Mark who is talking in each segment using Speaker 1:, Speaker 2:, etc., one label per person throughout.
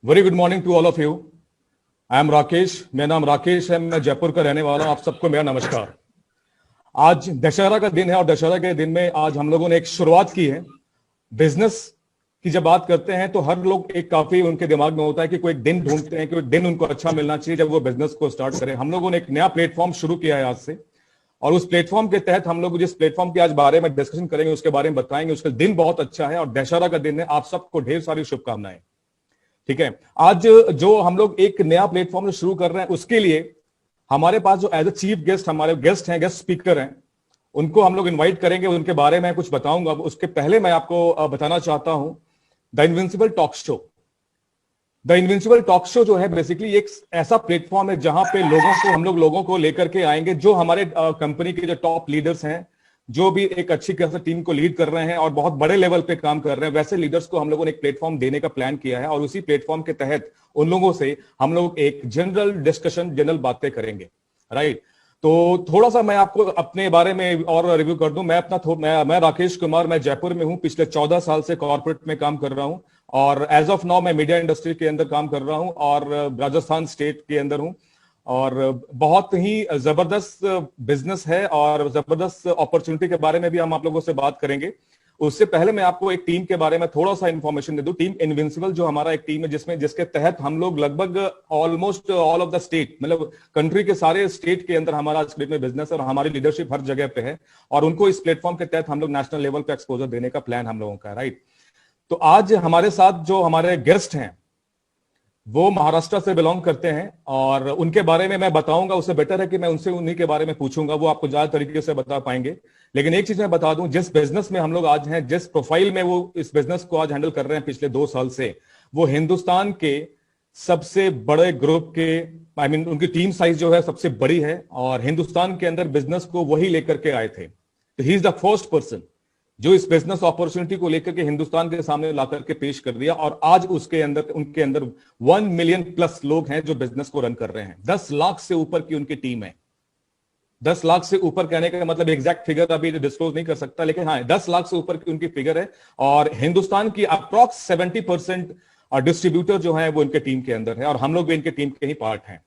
Speaker 1: Very good morning to all of you. I am Rakesh, मेरा नाम राकेश है, मैं जयपुर का रहने वाला हूं। आप सबको मेरा नमस्कार। आज दशहरा का दिन है और दशहरा के दिन में आज हम लोगों ने एक शुरुआत की है। बिजनेस की जब बात करते हैं तो हर लोग एक काफी उनके दिमाग में होता है कि कोई एक दिन ढूंढते हैं कि दिन उनको अच्छा मिलना चाहिए जब वो बिजनेस को स्टार्ट करें। हम लोगों ने एक नया प्लेटफॉर्म शुरू किया है आज से, और उस प्लेटफॉर्म के तहत हम लोग जिस प्लेटफॉर्म के आज बारे में डिस्कशन करेंगे उसके बारे में बताएंगे। उसका दिन बहुत अच्छा है और दशहरा का दिन है। आप सबको ढेर सारी शुभकामनाएं। ठीक है, आज जो हम लोग एक नया प्लेटफॉर्म शुरू कर रहे हैं उसके लिए हमारे पास जो एज ए चीफ गेस्ट हमारे गेस्ट हैं, गेस्ट स्पीकर हैं, उनको हम लोग इनवाइट करेंगे। उनके बारे में कुछ बताऊंगा। उसके पहले मैं आपको बताना चाहता हूं the invincible talk show. The invincible talk show जो है बेसिकली एक ऐसा प्लेटफॉर्म है जहां पे हम लोग लोगों को लेकर के आएंगे जो हमारे कंपनी के जो टॉप लीडर्स हैं, जो भी एक अच्छी खासी टीम को लीड कर रहे हैं और बहुत बड़े लेवल पे काम कर रहे हैं, वैसे लीडर्स को हम लोगों ने एक प्लेटफॉर्म देने का प्लान किया है। और उसी प्लेटफॉर्म के तहत उन लोगों से हम लोग एक जनरल डिस्कशन, जनरल बातें करेंगे। राइट, तो थोड़ा सा मैं आपको अपने बारे में और रिव्यू कर दूं। मैं राकेश कुमार, मैं जयपुर में हूं। पिछले 14 साल से कॉर्पोरेट में काम कर रहा हूं और एज ऑफ नाउ मैं मीडिया इंडस्ट्री के अंदर काम कर रहा हूं और राजस्थान स्टेट के अंदर हूं। और बहुत ही जबरदस्त बिजनेस है और जबरदस्त अपॉर्चुनिटी के बारे में भी हम आप लोगों से बात करेंगे। उससे पहले मैं आपको एक टीम के बारे में थोड़ा सा इंफॉर्मेशन दे दूं। टीम इनविंसिबल जो हमारा एक टीम है जिसके तहत हम लोग लगभग almost all of the state, मतलब कंट्री के सारे स्टेट के अंदर हमारा स्टेट में बिजनेस है और हमारी लीडरशिप हर जगह पे है। और उनको इस प्लेटफॉर्म के तहत हम लोग नेशनल लेवल पे एक्सपोजर देने का प्लान हम लोगों का है। राइट, तो आज हमारे साथ जो हमारे गेस्ट हैं वो महाराष्ट्र से बिलोंग करते हैं और उनके बारे में मैं बताऊंगा। उससे बेटर है कि मैं उनसे उन्हीं के बारे में पूछूंगा, वो आपको ज्यादा तरीके से बता पाएंगे। लेकिन एक चीज मैं बता दूं, जिस बिजनेस में हम लोग आज हैं, जिस प्रोफाइल में वो इस बिजनेस को आज हैंडल कर रहे हैं पिछले 2 साल से, वो हिंदुस्तान के सबसे बड़े ग्रुप के उनकी टीम साइज जो है सबसे बड़ी है और हिंदुस्तान के अंदर बिजनेस को वही लेकर के आए थे। तो he is the first person जो इस बिजनेस अपॉर्चुनिटी को लेकर के हिंदुस्तान के सामने लाकर के पेश कर दिया। और आज उनके अंदर 1 मिलियन प्लस लोग हैं जो बिजनेस को रन कर रहे हैं। 10 लाख से ऊपर की उनकी टीम है। 10 लाख से ऊपर कहने का मतलब एग्जैक्ट फिगर अभी डिस्क्लोज नहीं कर सकता, लेकिन हाँ 10 लाख से ऊपर की उनकी फिगर है। और हिंदुस्तान की अप्रॉक्स 70% डिस्ट्रीब्यूटर जो है वो इनके टीम के अंदर है और हम लोग भी इनके टीम के ही पार्ट हैं।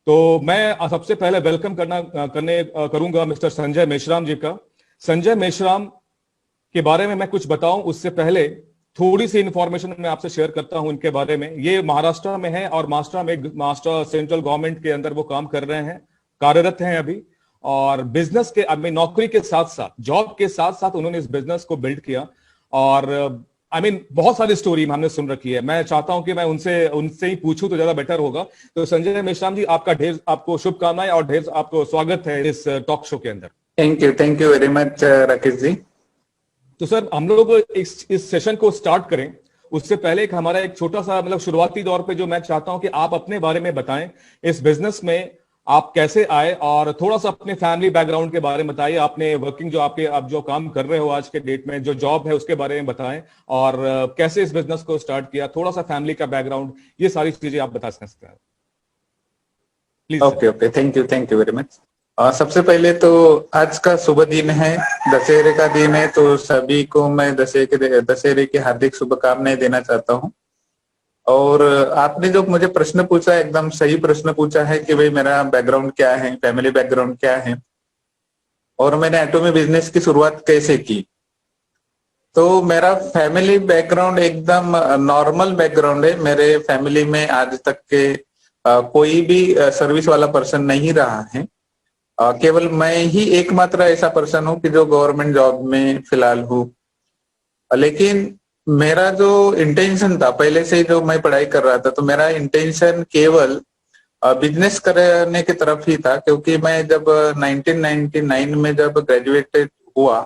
Speaker 1: तो मैं सबसे पहले वेलकम करूंगा मिस्टर संजय मेश्राम जी का। संजय मेश्राम के बारे में मैं कुछ बताऊं उससे पहले थोड़ी सी इंफॉर्मेशन मैं आपसे शेयर करता हूं इनके बारे में। ये महाराष्ट्र में है और महाराष्ट्र सेंट्रल गवर्नमेंट के अंदर वो काम कर रहे हैं, कार्यरत हैं अभी। और बिजनेस के नौकरी के साथ साथ, जॉब के साथ साथ उन्होंने इस बिजनेस को बिल्ड किया। और बहुत सारी स्टोरी हमने सुन रखी है। मैं चाहता हूं कि मैं उनसे ही पूछूं तो ज्यादा बेटर होगा। तो संजय मेश्राम जी, आपको शुभकामनाएं और ढेर आपको स्वागत है इस टॉक शो के अंदर।
Speaker 2: Thank you very much Rakesh ji.
Speaker 1: तो सर, हम लोग इस सेशन को स्टार्ट करें उससे पहले हमारा एक छोटा सा शुरुआती दौर पे जो मैं चाहता हूं कि आप अपने बारे में बताएं। इस बिजनेस में आप कैसे आए और थोड़ा सा अपने फैमिली बैकग्राउंड के बारे में बताइए। आपने वर्किंग आप जो काम कर रहे हो आज के डेट में, जो जॉब है उसके बारे में बताएं और कैसे इस बिजनेस को स्टार्ट किया, थोड़ा सा फैमिली का बैकग्राउंड, ये सारी चीजें आप बता सकते हैं please.
Speaker 2: Okay, thank you very much. सबसे पहले तो आज का शुभ दिन है, दशहरे का दिन है, तो सभी को मैं दशहरे की हार्दिक शुभकामनाएं देना चाहता हूं। और आपने जो मुझे प्रश्न पूछा, एकदम सही प्रश्न पूछा है कि भाई मेरा बैकग्राउंड क्या है, फैमिली बैकग्राउंड क्या है और मैंने एटॉमी बिजनेस की शुरुआत कैसे की। तो मेरा फैमिली बैकग्राउंड एकदम नॉर्मल बैकग्राउंड है। मेरे फैमिली में आज तक के कोई भी सर्विस वाला पर्सन नहीं रहा है। केवल मैं ही एकमात्र ऐसा पर्सन हूं कि जो गवर्नमेंट जॉब में फिलहाल हूं। लेकिन मेरा जो इंटेंशन था पहले से, जो मैं पढ़ाई कर रहा था, तो मेरा इंटेंशन केवल बिजनेस करने की तरफ ही था। क्योंकि मैं जब 1999 में जब ग्रेजुएटेड हुआ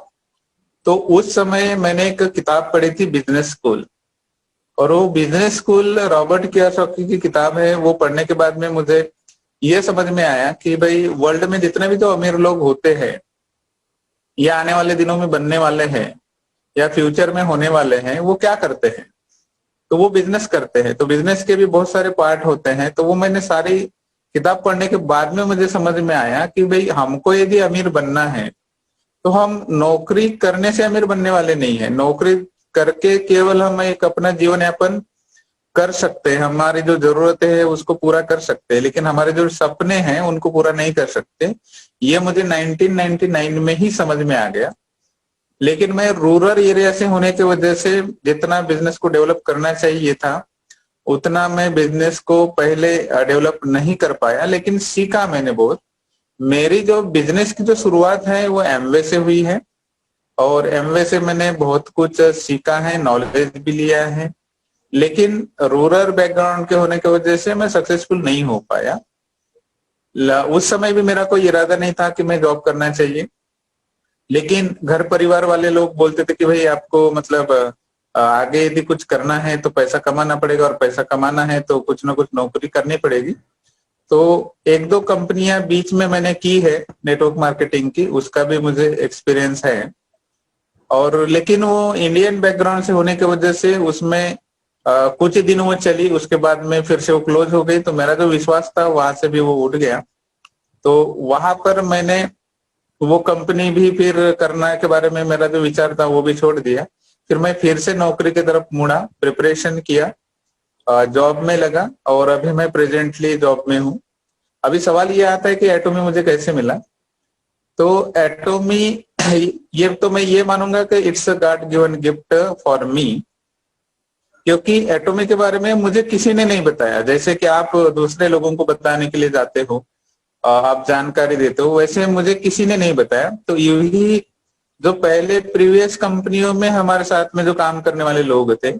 Speaker 2: तो उस समय मैंने एक किताब पढ़ी थी, बिजनेस स्कूल। और वो बिजनेस स्कूल रॉबर्ट कियोसाकी की किताब है। वो पढ़ने के बाद में मुझे ये समझ में आया कि भाई वर्ल्ड में जितने भी जो अमीर लोग होते हैं या आने वाले दिनों में बनने वाले हैं या फ्यूचर में होने वाले हैं, वो क्या करते हैं, तो वो बिजनेस करते हैं। तो बिजनेस के भी बहुत सारे पार्ट होते हैं। तो वो मैंने सारी किताब पढ़ने के बाद में मुझे समझ में आया कि भाई हमको यदि अमीर बनना है तो हम नौकरी करने से अमीर बनने वाले नहीं है। नौकरी करके केवल हम एक अपना जीवन यापन कर सकते हैं, हमारी जो जरूरतें है उसको पूरा कर सकते हैं, लेकिन हमारे जो सपने हैं उनको पूरा नहीं कर सकते। ये मुझे 1999 में ही समझ में आ गया। लेकिन मैं रूरल एरिया से होने की वजह से जितना बिजनेस को डेवलप करना चाहिए था उतना मैं बिजनेस को पहले डेवलप नहीं कर पाया, लेकिन सीखा मैंने बहुत। मेरी जो बिजनेस की जो शुरुआत है वो एमवे से हुई है, और एमवे से मैंने बहुत कुछ सीखा है, नॉलेज भी लिया है। लेकिन रूरल बैकग्राउंड के होने की वजह से मैं सक्सेसफुल नहीं हो पाया। उस समय भी मेरा कोई इरादा नहीं था कि मैं जॉब करना चाहिए, लेकिन घर परिवार वाले लोग बोलते थे कि भाई आपको मतलब आगे यदि कुछ करना है तो पैसा कमाना पड़ेगा, और पैसा कमाना है तो कुछ ना कुछ नौकरी करनी पड़ेगी। तो एक दो कंपनियां बीच में मैंने की है नेटवर्क मार्केटिंग की, उसका भी मुझे एक्सपीरियंस है। और लेकिन वो इंडियन बैकग्राउंड से होने की वजह से उसमें कुछ ही दिन वो चली, उसके बाद में फिर से वो क्लोज हो गई। तो मेरा जो विश्वास था वहां से भी वो उठ गया। तो वहां पर मैंने वो कंपनी भी फिर करना के बारे में मेरा जो विचार था वो भी छोड़ दिया। फिर मैं फिर से नौकरी की तरफ मुड़ा, प्रिपरेशन किया, जॉब में लगा, और अभी मैं प्रेजेंटली जॉब में हूँ। अभी सवाल ये आता है कि एटोमी मुझे कैसे मिला। तो एटोमी ये तो मैं ये मानूंगा कि it's a God given gift for me, क्योंकि एटोमी के बारे में मुझे किसी ने नहीं बताया। जैसे कि आप दूसरे लोगों को बताने के लिए जाते हो, आप जानकारी देते हो, वैसे मुझे किसी ने नहीं बताया। तो यही जो पहले प्रीवियस कंपनियों में हमारे साथ में जो काम करने वाले लोग थे,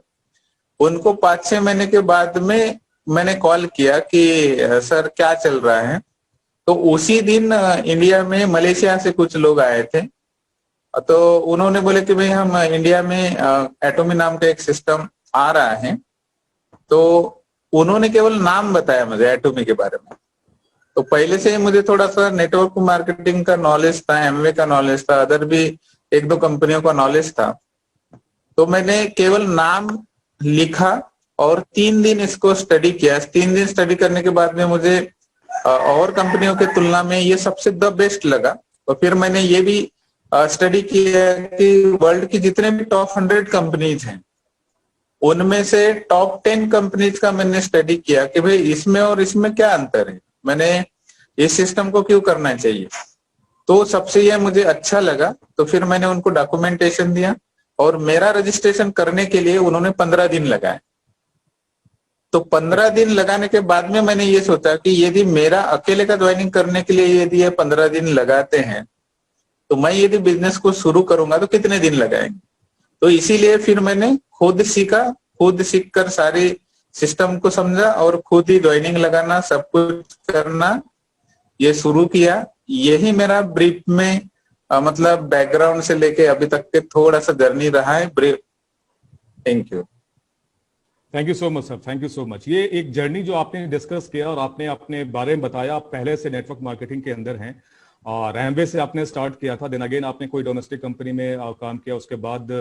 Speaker 2: उनको 5-6 महीने के बाद में मैंने कॉल किया कि सर क्या चल रहा है। तो उसी दिन इंडिया में मलेशिया से कुछ लोग आए थे। तो उन्होंने बोले कि भाई हम इंडिया में एटोमी नाम का एक सिस्टम आ रहा है। तो उन्होंने केवल नाम बताया मुझे एटोमी के बारे में। तो पहले से ही मुझे थोड़ा सा नेटवर्क मार्केटिंग का नॉलेज था, एमवे का नॉलेज था, अदर भी एक दो कंपनियों का नॉलेज था। तो मैंने केवल नाम लिखा और 3 दिन इसको स्टडी किया। 3 दिन स्टडी करने के बाद में मुझे और कंपनियों की तुलना में ये सबसे द बेस्ट लगा। तो फिर मैंने ये भी स्टडी किया कि वर्ल्ड की जितने भी टॉप 100 कंपनीज हैं उनमें से टॉप 10 कंपनीज का मैंने स्टडी किया कि भाई इसमें और इसमें क्या अंतर है, मैंने इस सिस्टम को क्यों करना चाहिए। तो सबसे ये मुझे अच्छा लगा। तो फिर मैंने उनको डॉक्यूमेंटेशन दिया, और मेरा रजिस्ट्रेशन करने के लिए उन्होंने 15 दिन लगाए। तो 15 दिन लगाने के बाद में मैंने ये सोचा कि यदि मेरा अकेले का ज्वाइनिंग करने के लिए यदि ये 15 दिन लगाते हैं, तो मैं यदि बिजनेस को शुरू करूंगा तो कितने दिन लगाएंगे। तो इसीलिए फिर मैंने खुद सीखा, खुद सीख कर सारी सिस्टम को समझा और खुद ही ज्वाइनिंग लगाना, सब कुछ करना ये शुरू किया। यही मेरा ब्रीफ में मतलब बैकग्राउंड से लेके अभी तक के थोड़ा सा जर्नी रहा है brief. Thank you.
Speaker 1: Thank you so much sir, thank you so much. ये एक जर्नी जो आपने डिस्कस किया और आपने अपने बारे में बताया, आप पहले से नेटवर्क मार्केटिंग के अंदर हैं और एमवे से आपने स्टार्ट किया था, देन अगेन आपने कोई डोमेस्टिक कंपनी में काम किया। उसके बाद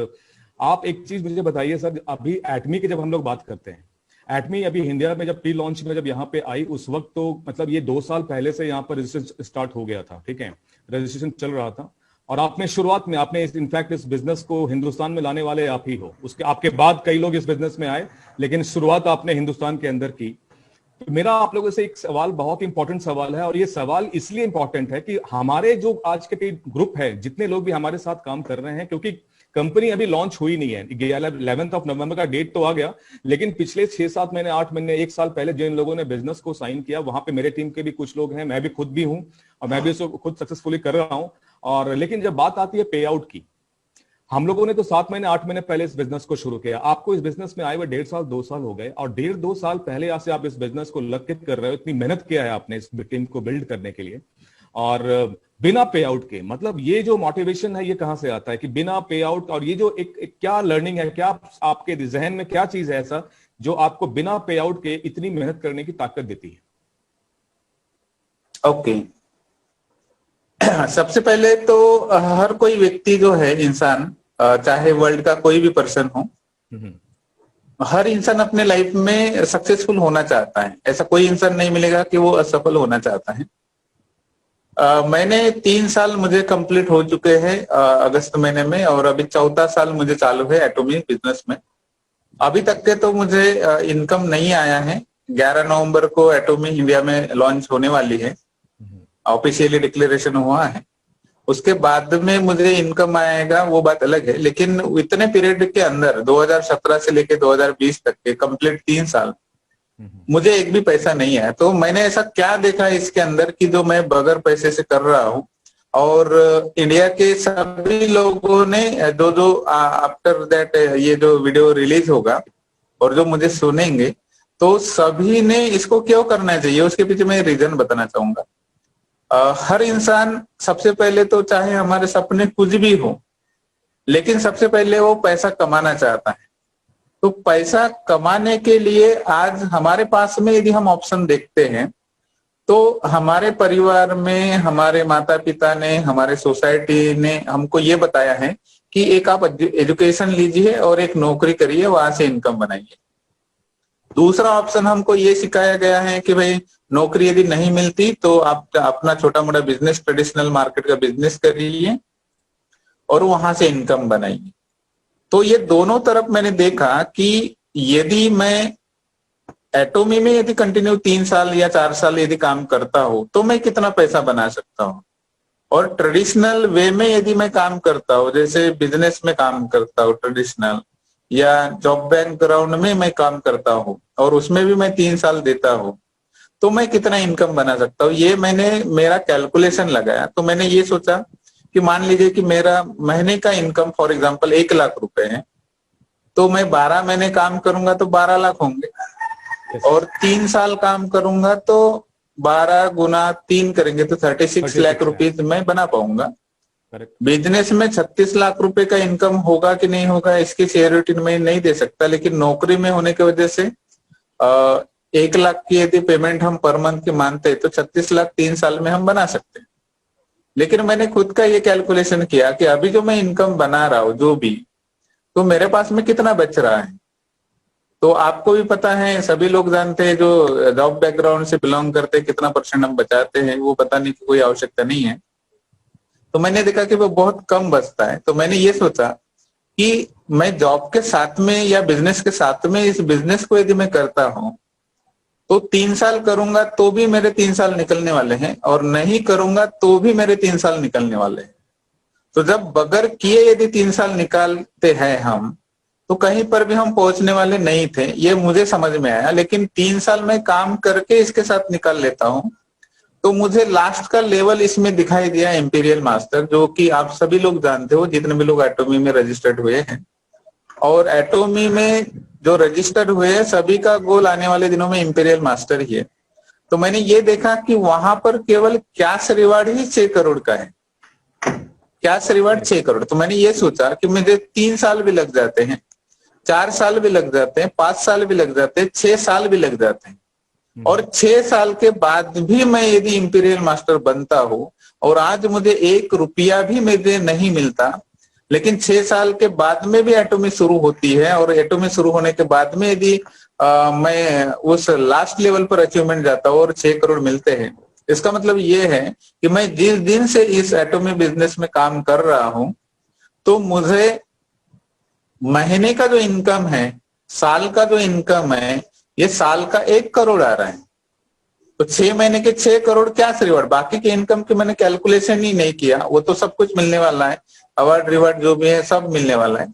Speaker 1: आप एक चीज मुझे बताइए सर, अभी एटमी की जब हम लोग बात करते हैं, एटमी अभी इंडिया में जब प्री लॉन्च में जब यहाँ पे आई उस वक्त तो मतलब ये 2 साल पहले से यहाँ पर रजिस्ट्रेशन स्टार्ट हो गया था, ठीक है, रजिस्ट्रेशन चल रहा था। और आपने शुरुआत में आपने इनफैक्ट इस बिजनेस को हिंदुस्तान में लाने वाले आप ही हो। उसके आपके बाद कई लोग इस बिजनेस में आए, लेकिन शुरुआत आपने हिंदुस्तान के अंदर की। तो मेरा आप लोगों से एक सवाल, बहुत इंपॉर्टेंट सवाल है, और ये सवाल इसलिए इंपॉर्टेंट है कि हमारे जो आज के ग्रुप है, जितने लोग भी हमारे साथ काम कर रहे हैं, क्योंकि कंपनी अभी लॉन्च हुई नहीं है, 11 नवंबर का डेट तो आ गया, लेकिन पिछले 6-7 महीने, 8 महीने, 1 साल पहले जिन लोगों ने बिजनेस को साइन किया, वहां पे मेरे टीम के भी कुछ लोग हैं, मैं भी खुद भी हूं, और मैं भी इसको खुद सक्सेसफुली कर रहा हूं। और लेकिन जब बात आती है पे आउट की, हम लोगों ने तो 7 महीने 8 महीने पहले इस बिजनेस को शुरू किया। आपको इस बिजनेस में आए हुए 1.5 साल 2 साल हो गए, और 1.5-2 साल पहले से आप इस बिजनेस को लग के कर रहे हो। इतनी मेहनत किया है आपने इस टीम को बिल्ड करने के लिए, और बिना पे आउट के, मतलब ये जो मोटिवेशन है ये कहां से आता है कि बिना पे आउट, और ये जो एक क्या लर्निंग है, क्या आपके जहन में क्या चीज है ऐसा जो आपको बिना पे आउट के इतनी मेहनत करने की ताकत देती है?
Speaker 2: ओके सबसे पहले तो हर कोई व्यक्ति जो है, इंसान, चाहे वर्ल्ड का कोई भी पर्सन हो, हर इंसान अपने लाइफ में सक्सेसफुल होना चाहता है। ऐसा कोई इंसान नहीं मिलेगा कि वो असफल होना चाहता है। मैंने 3 साल मुझे कंप्लीट हो चुके हैं अगस्त महीने में, और अभी 4था साल मुझे चालू है एटोमी बिजनेस में। अभी तक के तो मुझे इनकम नहीं आया है। 11 नवंबर को एटोमी इंडिया में लॉन्च होने वाली है, ऑफिशियली डिक्लेरेशन हुआ है। उसके बाद में मुझे इनकम आएगा वो बात अलग है, लेकिन इतने पीरियड के अंदर 2017 से लेके 2020 तक के कंप्लीट 3 साल मुझे एक भी पैसा नहीं आया। तो मैंने ऐसा क्या देखा इसके अंदर कि जो मैं बगैर पैसे से कर रहा हूँ, और इंडिया के सभी लोगों ने जो जो आफ्टर दैट ये जो वीडियो रिलीज होगा और जो मुझे सुनेंगे, तो सभी ने इसको क्यों करना चाहिए उसके पीछे मैं रीजन बताना चाहूंगा। हर इंसान सबसे पहले तो चाहे हमारे सपने कुछ भी हो, लेकिन सबसे पहले वो पैसा कमाना चाहता है। तो पैसा कमाने के लिए आज हमारे पास में यदि हम ऑप्शन देखते हैं, तो हमारे परिवार में हमारे माता पिता ने, हमारे सोसाइटी ने हमको ये बताया है कि एक आप एजुकेशन लीजिए और एक नौकरी करिए, वहां से इनकम बनाइए। दूसरा ऑप्शन हमको ये सिखाया गया है कि भाई नौकरी यदि नहीं मिलती तो आप अपना छोटा मोटा बिजनेस, ट्रेडिशनल मार्केट का बिजनेस करिए और वहां से इनकम बनाइए। तो ये दोनों तरफ मैंने देखा कि यदि मैं एटोमी में यदि कंटिन्यू 3 साल या 4 साल यदि काम करता हूं तो मैं कितना पैसा बना सकता हूं, और ट्रेडिशनल वे में यदि मैं काम करता हूं, जैसे बिजनेस में काम करता हूं ट्रेडिशनल, या जॉब बैकग्राउंड में मैं काम करता हूं और उसमें भी मैं 3 साल देता हूं, तो मैं कितना इनकम बना सकता हूँ। ये मैंने मेरा कैलकुलेशन लगाया। तो मैंने ये सोचा कि मान लीजिए कि मेरा महीने का इनकम फॉर एग्जांपल 1 लाख रुपए है, तो मैं 12 महीने काम करूंगा तो 12 लाख होंगे, और 3 साल काम करूंगा तो 12 गुना 3 करेंगे तो 36 लाख रुपीज मैं बना पाऊंगा। बिजनेस में 36 लाख रुपए का इनकम होगा कि नहीं होगा इसकी श्योरिटी मैं नहीं दे सकता, लेकिन नौकरी में होने की वजह से 1 लाख की यदि पेमेंट हम पर मंथ की मानते हैं तो 36 लाख 3 साल में हम बना सकते हैं। लेकिन मैंने खुद का ये कैलकुलेशन किया कि अभी जो मैं इनकम बना रहा हूं जो भी, तो मेरे पास में कितना बच रहा है। तो आपको भी पता है, सभी लोग जानते हैं जो जॉब बैकग्राउंड से बिलोंग करते हैं कितना परसेंट हम बचाते हैं, वो बताने की कोई आवश्यकता नहीं है। तो मैंने देखा कि वो बहुत कम बचता है। तो मैंने ये सोचा कि मैं जॉब के साथ में या बिजनेस के साथ में इस बिजनेस को यदि मैं करता हूं तो 3 साल करूंगा तो भी मेरे 3 साल निकलने वाले हैं, और नहीं करूंगा तो भी मेरे 3 साल निकलने वाले हैं। तो जब बगैर किए यदि 3 साल निकालते हैं हम, तो कहीं पर भी हम पहुंचने वाले नहीं थे, ये मुझे समझ में आया। लेकिन 3 साल में काम करके इसके साथ निकाल लेता हूं, तो मुझे लास्ट का लेवल इसमें दिखाई दिया इंपीरियल मास्टर, जो कि आप सभी लोग जानते हो जितने भी लोग एटोमी में रजिस्टर्ड हुए हैं। और एटोमी में जो रजिस्टर्ड हुए हैं सभी का गोल आने वाले दिनों में इंपीरियल मास्टर ही है। तो मैंने ये देखा कि वहां पर केवल कैश रिवार्ड ही 6 करोड़ का है, कैश रिवार्ड 6 करोड़। तो मैंने ये सोचा कि मुझे 3 साल भी लग जाते हैं, 4 साल भी लग जाते हैं, 5 साल भी लग जाते हैं, 6 साल भी लग जाते हैं, और 6 साल के बाद भी मैं यदि इंपीरियल मास्टर बनता हूं और आज मुझे 1 रुपया भी मुझे नहीं मिलता, लेकिन 6 साल के बाद में भी एटोमी शुरू होती है, और एटोमी शुरू होने के बाद में यदि मैं उस लास्ट लेवल पर अचीवमेंट जाता हूँ और 6 करोड़ मिलते हैं, इसका मतलब ये है कि मैं जिस दिन से इस एटोमी बिजनेस में काम कर रहा हूं, तो मुझे महीने का जो इनकम है, साल का जो इनकम है, ये साल का 1 करोड़ आ रहा है। तो 6 महीने के 6 करोड़ क्या रिवार्ड, बाकी के इनकम की मैंने कैलकुलेशन ही नहीं किया, वो तो सब कुछ मिलने वाला है, अवार्ड रिवार्ड जो भी है सब मिलने वाला है।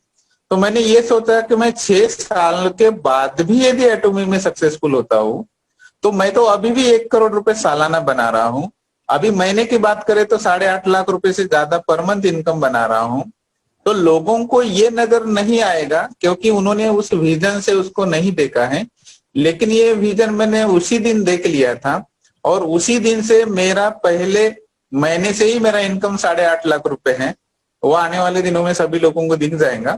Speaker 2: तो मैंने ये सोचा कि मैं 6 साल के बाद भी यदि एटोमी में सक्सेसफुल होता हूं, तो मैं तो अभी भी 1 करोड़ रुपए सालाना बना रहा हूं। अभी महीने की बात करें तो 8.5 लाख रुपए से ज्यादा पर मंथ इनकम बना रहा हूं। तो लोगों को ये नजर नहीं आएगा क्योंकि उन्होंने उस विजन से उसको नहीं देखा है, लेकिन ये विजन मैंने उसी दिन देख लिया था, और उसी दिन से मेरा पहले महीने से ही मेरा इनकम 8.5 लाख रुपए है। वो आने वाले दिनों में सभी लोगों को दिख जाएगा।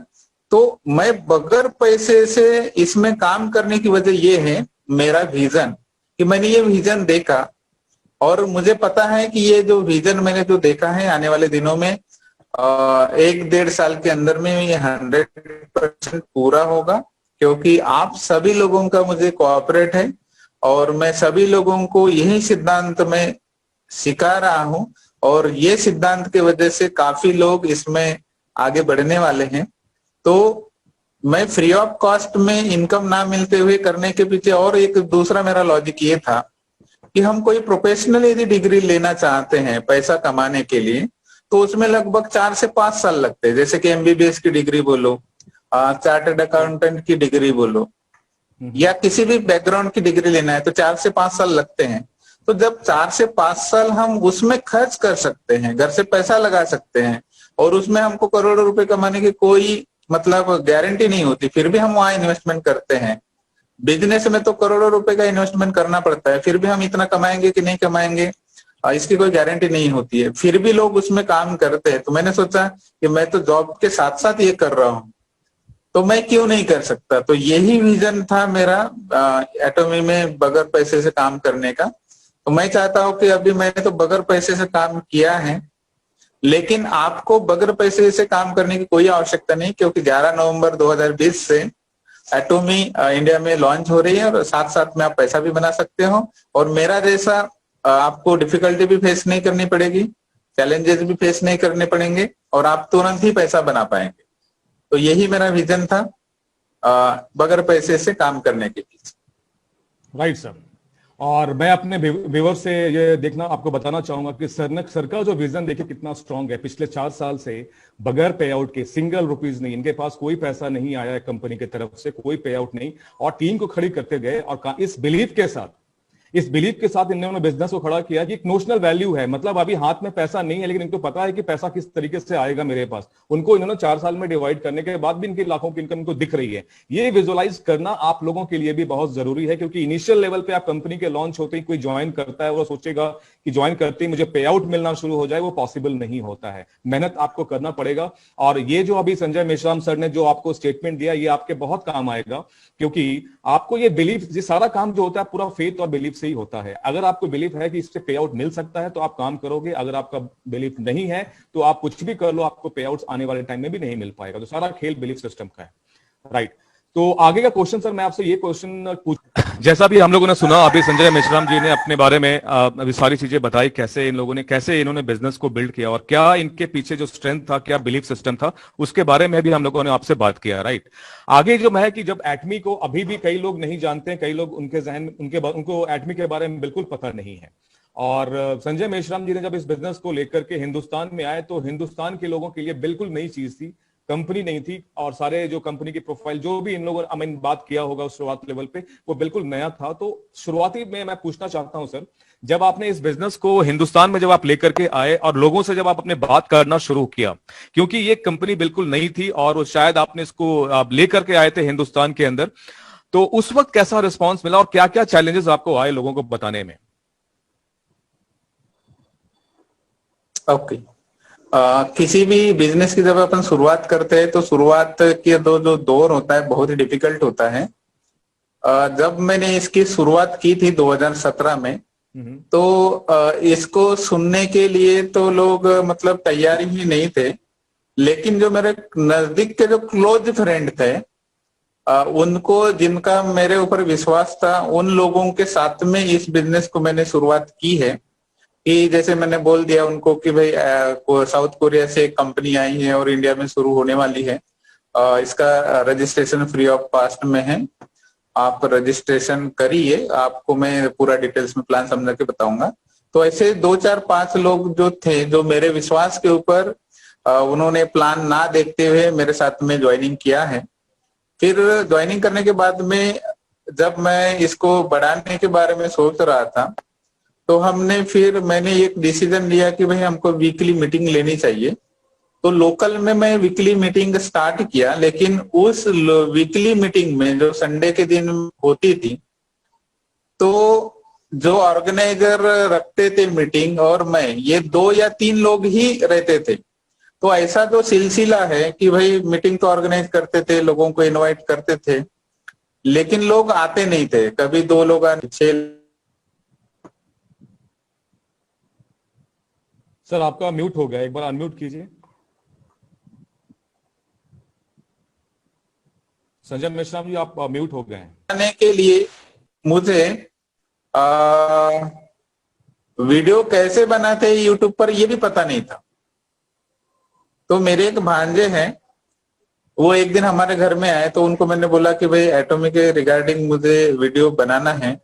Speaker 2: तो मैं बगैर पैसे से इसमें काम करने की वजह ये है मेरा विजन, कि मैंने ये विजन देखा, और मुझे पता है कि ये जो विजन मैंने जो देखा है आने वाले दिनों में 1-1.5 साल के अंदर में ये 100% पूरा होगा, क्योंकि आप सभी लोगों का मुझे कोऑपरेट है, और मैं सभी लोगों को यही सिद्धांत में सिखा रहा हूं, और ये सिद्धांत की वजह से काफी लोग इसमें आगे बढ़ने वाले हैं। तो मैं फ्री ऑफ कॉस्ट में इनकम ना मिलते हुए करने के पीछे और एक दूसरा मेरा लॉजिक ये था कि हम कोई प्रोफेशनल यदि डिग्री लेना चाहते हैं पैसा कमाने के लिए, तो उसमें लगभग 4 से 5 साल लगते हैं। जैसे कि एमबीबीएस की डिग्री बोलो, चार्टर्ड अकाउंटेंट की डिग्री बोलो, या किसी भी बैकग्राउंड की डिग्री लेना है तो 4 से 5 साल लगते हैं। तो जब 4 से 5 साल हम उसमें खर्च कर सकते हैं, घर से पैसा लगा सकते हैं, और उसमें हमको करोड़ों रुपए कमाने की कोई मतलब गारंटी नहीं होती, फिर भी हम वहां इन्वेस्टमेंट करते हैं। बिजनेस में तो करोड़ों रुपए का इन्वेस्टमेंट करना पड़ता है, फिर भी हम इतना कमाएंगे कि नहीं कमाएंगे इसकी कोई गारंटी नहीं होती है, फिर भी लोग उसमें काम करते हैं। तो मैंने सोचा कि मैं तो जॉब के साथ साथ ये कर रहा हूँ, तो मैं क्यों नहीं कर सकता। तो यही विजन था मेरा एटॉमी में बगैर पैसे से काम करने का। तो मैं चाहता हूं कि अभी मैंने तो बगैर पैसे से काम किया है, लेकिन आपको बगैर पैसे से काम करने की कोई आवश्यकता नहीं, क्योंकि 11 नवंबर 2020 से एटॉमी इंडिया में लॉन्च हो रही है, और साथ साथ में आप पैसा भी बना सकते हो। और मेरा जैसा आपको डिफिकल्टी भी फेस नहीं करनी पड़ेगी, चैलेंजेस भी फेस नहीं करने पड़ेंगे, और आप तुरंत ही पैसा बना पाएंगे। तो यही मेरा विजन था बगैर पैसे से काम करने के पीछे।
Speaker 1: Right sir. और मैं अपने व्यूअर से ये देखना आपको बताना चाहूंगा कि सर का जो विजन देखिए कितना स्ट्रांग है। पिछले 4 साल से बगैर पे आउट के सिंगल रुपीज नहीं, इनके पास कोई पैसा नहीं आया है कंपनी की तरफ से, कोई पे आउट नहीं, और टीम को खड़ी करते गए। और इस बिलीफ के साथ इन्होंने बिजनेस को खड़ा किया कि एक नोशनल वैल्यू है, मतलब अभी हाथ में पैसा नहीं है, लेकिन इनको पता है कि पैसा किस तरीके से आएगा मेरे पास। उनको इन्होंने 4 साल में डिवाइड करने के बाद भी इनकी लाखों की इनकम इनको दिख रही है। ये विजुअलाइज करना आप लोगों के लिए भी बहुत जरूरी है, क्योंकि इनिशियल लेवल पे आप कंपनी के लॉन्च होते ही कोई ज्वाइन करता है, वो सोचेगा कि ज्वाइन करते ही मुझे पे आउट मिलना शुरू हो जाए, वो पॉसिबल नहीं होता है। मेहनत आपको करना पड़ेगा। और ये जो अभी संजय मेश्राम सर ने जो आपको स्टेटमेंट दिया, ये आपके बहुत काम आएगा, क्योंकि आपको ये बिलीफ, ये सारा काम जो होता है पूरा फेथ और बिलीफ से ही होता है। अगर आपको बिलीफ है कि इससे पे आउट मिल सकता है तो आप काम करोगे, अगर आपका बिलीफ नहीं है तो आप कुछ भी कर लो, आपको पे आउट आने वाले टाइम में भी नहीं मिल पाएगा। तो सारा खेल बिलीफ सिस्टम का है। राइट। तो आगे का क्वेश्चन सर, मैं आपसे ये क्वेश्चन पूछ, जैसा भी हम लोगों ने सुना अभी संजय मेश्राम जी ने अपने बारे में अभी सारी चीजें बताई, कैसे इन्होंने बिजनेस को बिल्ड किया और क्या इनके पीछे जो स्ट्रेंथ था, क्या बिलीफ सिस्टम था, उसके बारे में भी हम लोगों ने आपसे बात किया। राइट। आगे जो है कि जब एटमी को अभी भी कई लोग नहीं जानते हैं, कई लोग उनके जहन उनको एटमी के बारे में बिल्कुल पता नहीं है। और संजय मेश्राम जी ने जब इस बिजनेस को लेकर के हिंदुस्तान में आए तो हिंदुस्तान के लोगों के लिए बिल्कुल नई चीज थी, कंपनी नहीं थी, और सारे जो कंपनी की प्रोफाइल जो भी इन लोगों ने बात किया होगा उस शुरुआत लेवल पे, वो बिल्कुल नया था। तो शुरुआती में मैं पूछना चाहता हूं सर, जब आपने इस बिजनेस को हिंदुस्तान में जब आप लेकर के आए और लोगों से जब आपने बात करना शुरू किया, क्योंकि ये कंपनी बिल्कुल नई थी और शायद आपने इसको आप लेकर के आए थे हिंदुस्तान के अंदर, तो उस वक्त कैसा रिस्पॉन्स मिला और क्या क्या चैलेंजेस आपको आए लोगों को बताने में?
Speaker 2: ओके। किसी भी बिजनेस की जब अपन शुरुआत करते हैं तो शुरुआत के जो दौर होता है बहुत ही डिफिकल्ट होता है। जब मैंने इसकी शुरुआत की थी 2017 में, तो इसको सुनने के लिए तो लोग मतलब तैयार ही नहीं थे, लेकिन जो मेरे नजदीक के जो क्लोज फ्रेंड थे, उनको जिनका मेरे ऊपर विश्वास था, उन लोगों के साथ में इस बिजनेस को मैंने शुरुआत की है। कि जैसे मैंने बोल दिया उनको कि भाई साउथ कोरिया से एक कंपनी आई है और इंडिया में शुरू होने वाली है, इसका रजिस्ट्रेशन फ्री ऑफ कॉस्ट में है, आप रजिस्ट्रेशन करिए, आपको मैं पूरा डिटेल्स में प्लान समझा के बताऊंगा। तो ऐसे 2 4 5 लोग जो थे, जो मेरे विश्वास के ऊपर उन्होंने प्लान ना देखते हुए मेरे साथ में ज्वाइनिंग किया है। फिर ज्वाइनिंग करने के बाद में जब मैं इसको बढ़ाने के बारे में सोच रहा था, तो मैंने एक डिसीजन लिया कि भाई हमको वीकली मीटिंग लेनी चाहिए। तो लोकल में मैं वीकली मीटिंग स्टार्ट किया, लेकिन उस वीकली मीटिंग में जो संडे के दिन होती थी, तो जो ऑर्गेनाइजर रखते थे मीटिंग और मैं, ये 2 या 3 लोग ही रहते थे। तो ऐसा जो सिलसिला है कि भाई मीटिंग तो ऑर्गेनाइज करते थे, लोगों को इनवाइट करते थे, लेकिन लोग आते नहीं थे। कभी 2 लोग 6।
Speaker 1: सर आपका म्यूट हो गया, एक बार अनम्यूट कीजिए। संजय मेश्राम जी आप म्यूट हो गए हैं।
Speaker 2: आने के लिए मुझे वीडियो कैसे बनाते हैं यूट्यूब पर ये भी पता नहीं था। तो मेरे एक भांजे हैं, वो एक दिन हमारे घर में आए, तो उनको मैंने बोला कि भाई एटॉमी के रिगार्डिंग मुझे वीडियो बनाना है।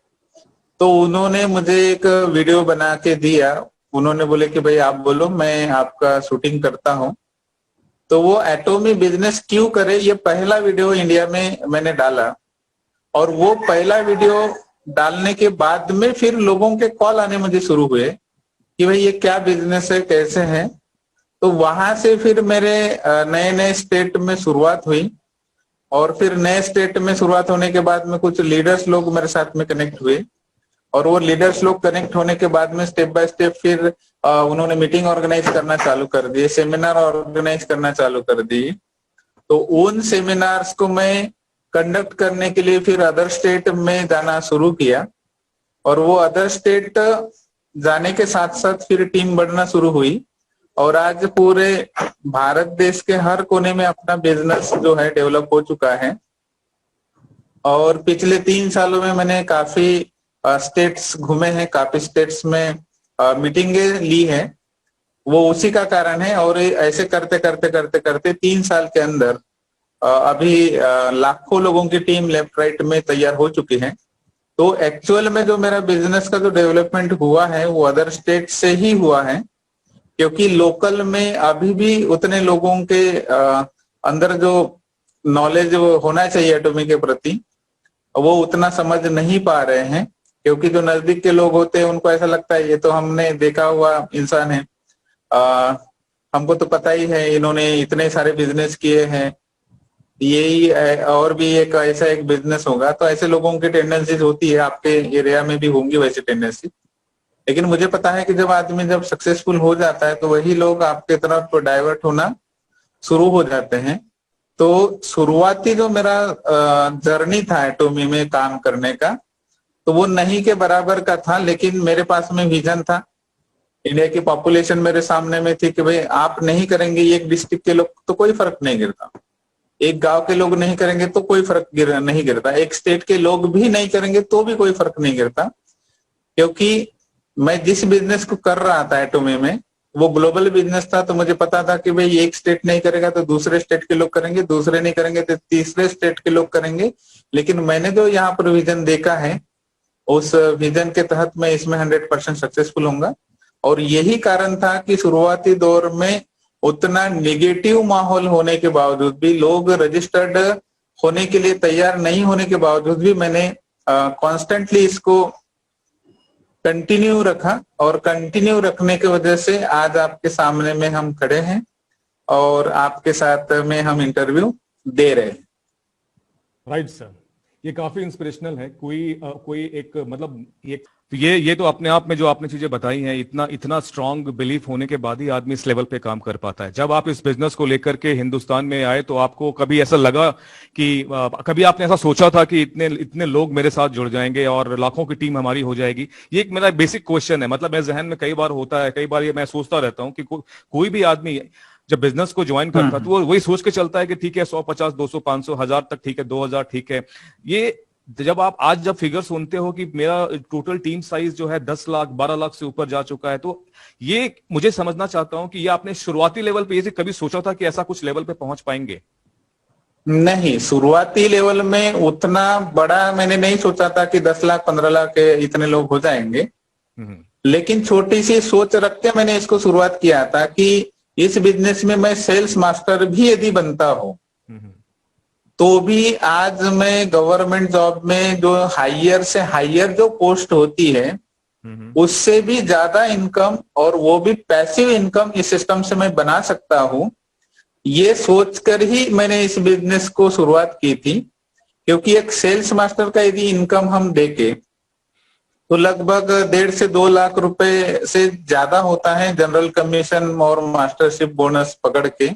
Speaker 2: तो उन्होंने मुझे एक वीडियो बना के दिया। उन्होंने बोले कि भाई आप बोलो, मैं आपका शूटिंग करता हूँ। तो वो एटॉमी बिजनेस क्यों करे, ये पहला वीडियो इंडिया में मैंने डाला। और वो पहला वीडियो डालने के बाद में फिर लोगों के कॉल आने मुझे शुरू हुए कि भाई ये क्या बिजनेस है, कैसे है। तो वहां से फिर मेरे नए नए स्टेट में शुरुआत हुई। और फिर नए स्टेट में शुरुआत होने के बाद में कुछ लीडर्स लोग मेरे साथ में कनेक्ट हुए। और वो लीडर्स लोग कनेक्ट होने के बाद में स्टेप बाय स्टेप फिर उन्होंने मीटिंग ऑर्गेनाइज करना चालू कर दिए, सेमिनार ऑर्गेनाइज करना चालू कर दी। तो उन सेमिनार्स को मैं कंडक्ट करने के लिए फिर अदर स्टेट में जाना शुरू किया। और वो अदर स्टेट जाने के साथ साथ फिर टीम बढ़ना शुरू हुई। और आज पूरे भारत देश के हर कोने में अपना बिजनेस जो है डेवलप हो चुका है। और पिछले 3 सालों में मैंने काफी स्टेट्स घूमे हैं, काफी स्टेट्स में मीटिंगें ली है। वो उसी का कारण है। और ऐसे करते करते करते करते 3 साल के अंदर अभी लाखों लोगों की टीम लेफ्ट राइट में तैयार हो चुकी है। तो एक्चुअल में जो मेरा बिजनेस का जो डेवलपमेंट हुआ है वो अदर स्टेट से ही हुआ है। क्योंकि लोकल में अभी भी उतने लोगों के अंदर जो नॉलेज होना चाहिए एटॉमी के प्रति, वो उतना समझ नहीं पा रहे हैं। क्योंकि जो नजदीक के लोग होते हैं उनको ऐसा लगता है ये तो हमने देखा हुआ इंसान है, हमको तो पता ही है, इन्होंने इतने सारे बिजनेस किए हैं, यही और भी एक ऐसा एक बिजनेस होगा। तो ऐसे लोगों की टेंडेंसीज होती है, आपके एरिया में भी होंगी वैसी टेंडेंसी। लेकिन मुझे पता है कि जब आदमी जब सक्सेसफुल हो जाता है तो वही लोग आपके तरफ डाइवर्ट होना शुरू हो जाते हैं। तो शुरुआती जो मेरा जर्नी था एटॉमी में काम करने का, तो वो नहीं के बराबर का था। लेकिन मेरे पास में विजन था, इंडिया की पॉपुलेशन मेरे सामने में थी कि भाई आप नहीं करेंगे, एक डिस्ट्रिक्ट के लोग तो कोई फर्क नहीं गिरता, एक गांव के लोग नहीं करेंगे तो कोई फर्क नहीं गिरता, एक स्टेट के लोग भी नहीं करेंगे तो भी कोई फर्क नहीं गिरता। क्योंकि मैं जिस बिजनेस को कर रहा था एटॉमी में वो ग्लोबल बिजनेस था। तो मुझे पता था कि भाई एक स्टेट नहीं करेगा तो दूसरे स्टेट के लोग करेंगे, दूसरे नहीं करेंगे तो तीसरे स्टेट के लोग करेंगे। लेकिन मैंने जो यहाँ पर विजन देखा है, उस विजन के तहत मैं इसमें 100% सक्सेसफुल होऊंगा। और यही कारण था कि शुरुआती दौर में उतना निगेटिव माहौल होने के बावजूद भी, लोग रजिस्टर्ड होने के लिए तैयार नहीं होने के बावजूद भी मैंने कॉन्स्टेंटली इसको कंटिन्यू रखा। और कंटिन्यू रखने की वजह से आज आपके सामने में हम खड़े हैं और आपके साथ में हम इंटरव्यू दे रहे हैं।
Speaker 1: राइट सर, ये काफी इंस्पिरेशनल है। कोई एक मतलब ये तो अपने आप में जो आपने चीजें बताई हैं, इतना स्ट्रांग बिलीफ होने के बाद ही आदमी इस लेवल पे काम कर पाता है। जब आप इस बिजनेस को लेकर के हिंदुस्तान में आए तो आपको कभी ऐसा लगा कि कभी आपने ऐसा सोचा था कि इतने लोग मेरे साथ जुड़ जाएंगे और लाखों की टीम हमारी हो जाएगी? ये एक मेरा बेसिक क्वेश्चन है। मतलब मेरे जहन में कई बार होता है, कई बार ये मैं सोचता रहता हूँ कि कोई भी आदमी जब बिजनेस को ज्वाइन करता है तो वो वही सोच के चलता है कि ठीक है 100, 50, 200, 500, 1000 तक ठीक है, 2000 ठीक है। ये जब आप आज जब फिगर सुनते हो कि मेरा टोटल टीम साइज जो है 10 लाख 12 लाख से ऊपर जा चुका है, तो ये मुझे समझना चाहता हूं कि ये आपने शुरुआती लेवल पे ये कभी सोचा था कि ऐसा कुछ लेवल पे पहुंच पाएंगे?
Speaker 2: नहीं, शुरुआती लेवल में उतना बड़ा मैंने नहीं सोचा था कि 10 लाख 15 लाख इतने लोग हो जाएंगे। लेकिन छोटी सी सोच रख के मैंने इसको शुरुआत किया था कि इस बिजनेस में मैं सेल्स मास्टर भी यदि बनता हूं तो भी आज मैं गवर्नमेंट जॉब में जो हायर से हायर जो पोस्ट होती है उससे भी ज्यादा इनकम, और वो भी पैसिव इनकम इस सिस्टम से मैं बना सकता हूं। ये सोचकर ही मैंने इस बिजनेस को शुरुआत की थी। क्योंकि एक सेल्स मास्टर का यदि इनकम हम देखें तो लगभग 1.5 से 2 लाख रुपए से ज्यादा होता है, जनरल कमीशन और मास्टरशिप बोनस पकड़ के।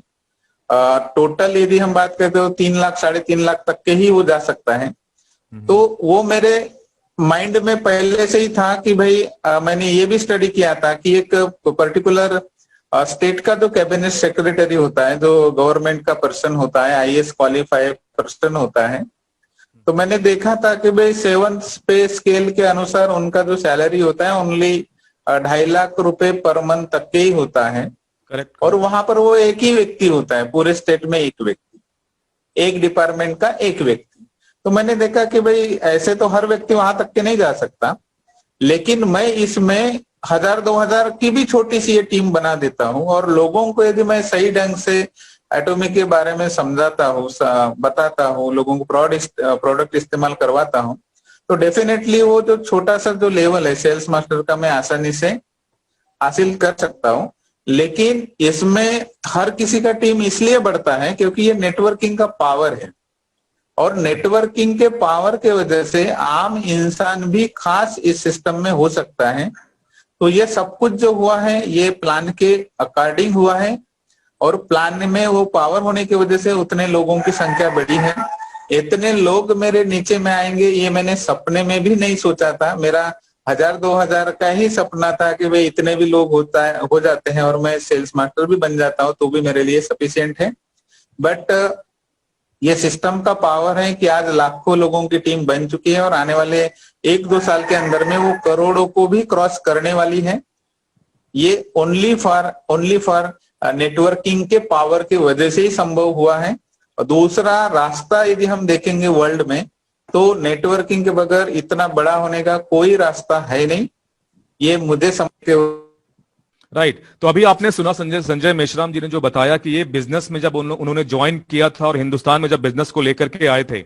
Speaker 2: टोटल यदि हम बात करते हो 3 लाख 3.5 लाख तक के ही वो जा सकता है। तो वो मेरे माइंड में पहले से ही था कि भाई मैंने ये भी स्टडी किया था कि एक पर्टिकुलर स्टेट का जो कैबिनेट सेक्रेटरी होता है, जो गवर्नमेंट का पर्सन होता है, आईएएस क्वालिफाइड पर्सन होता है, तो मैंने देखा था कि भाई 7 पे स्केल के अनुसार उनका जो सैलरी होता है ओनली 2.5 लाख रुपए पर मंथ तक के ही होता है।
Speaker 1: करेक्ट।
Speaker 2: और वहां पर वो एक ही व्यक्ति होता है, पूरे स्टेट में एक व्यक्ति। एक डिपार्टमेंट का एक व्यक्ति। तो मैंने देखा कि भाई ऐसे तो हर व्यक्ति वहां तक के नहीं जा सकता, लेकिन मैं इसमें 1000-2000 की भी छोटी सी ये टीम बना देता हूँ, और लोगों को यदि मैं सही ढंग से एटॉमिक के बारे में समझाता हूँ, बताता हूँ, लोगों को प्रोडक्ट इस्तेमाल करवाता हूँ, तो डेफिनेटली वो जो छोटा सा जो लेवल है सेल्स मास्टर का, मैं आसानी से हासिल कर सकता हूँ। लेकिन इसमें हर किसी का टीम इसलिए बढ़ता है क्योंकि ये नेटवर्किंग का पावर है, और नेटवर्किंग के पावर के वजह से आम इंसान भी खास इस सिस्टम में हो सकता है। तो ये सब कुछ जो हुआ है ये प्लान के अकॉर्डिंग हुआ है, और प्लान में वो पावर होने की वजह से उतने लोगों की संख्या बढ़ी है। इतने लोग मेरे नीचे में आएंगे ये मैंने सपने में भी नहीं सोचा था। मेरा 1000-2000 का ही सपना था कि भाई इतने भी लोग हो जाते हैं और मैं सेल्स मास्टर भी बन जाता हूँ तो भी मेरे लिए सफिशिएंट है। बट ये सिस्टम का पावर है कि आज लाखों लोगों की टीम बन चुकी है, और आने वाले 1-2 साल के अंदर में वो करोड़ों को भी क्रॉस करने वाली है। ये ओनली फॉर नेटवर्किंग के पावर की वजह से ही संभव हुआ है। और दूसरा रास्ता यदि हम देखेंगे वर्ल्ड में, तो नेटवर्किंग के बगैर इतना बड़ा होने का कोई रास्ता है नहीं, ये मुझे समझ के।
Speaker 1: राइट तो अभी आपने सुना संजय मेश्राम जी ने जो बताया कि ये बिजनेस में जब उन्होंने ज्वाइन किया था और हिंदुस्तान में जब बिजनेस को लेकर के आए थे,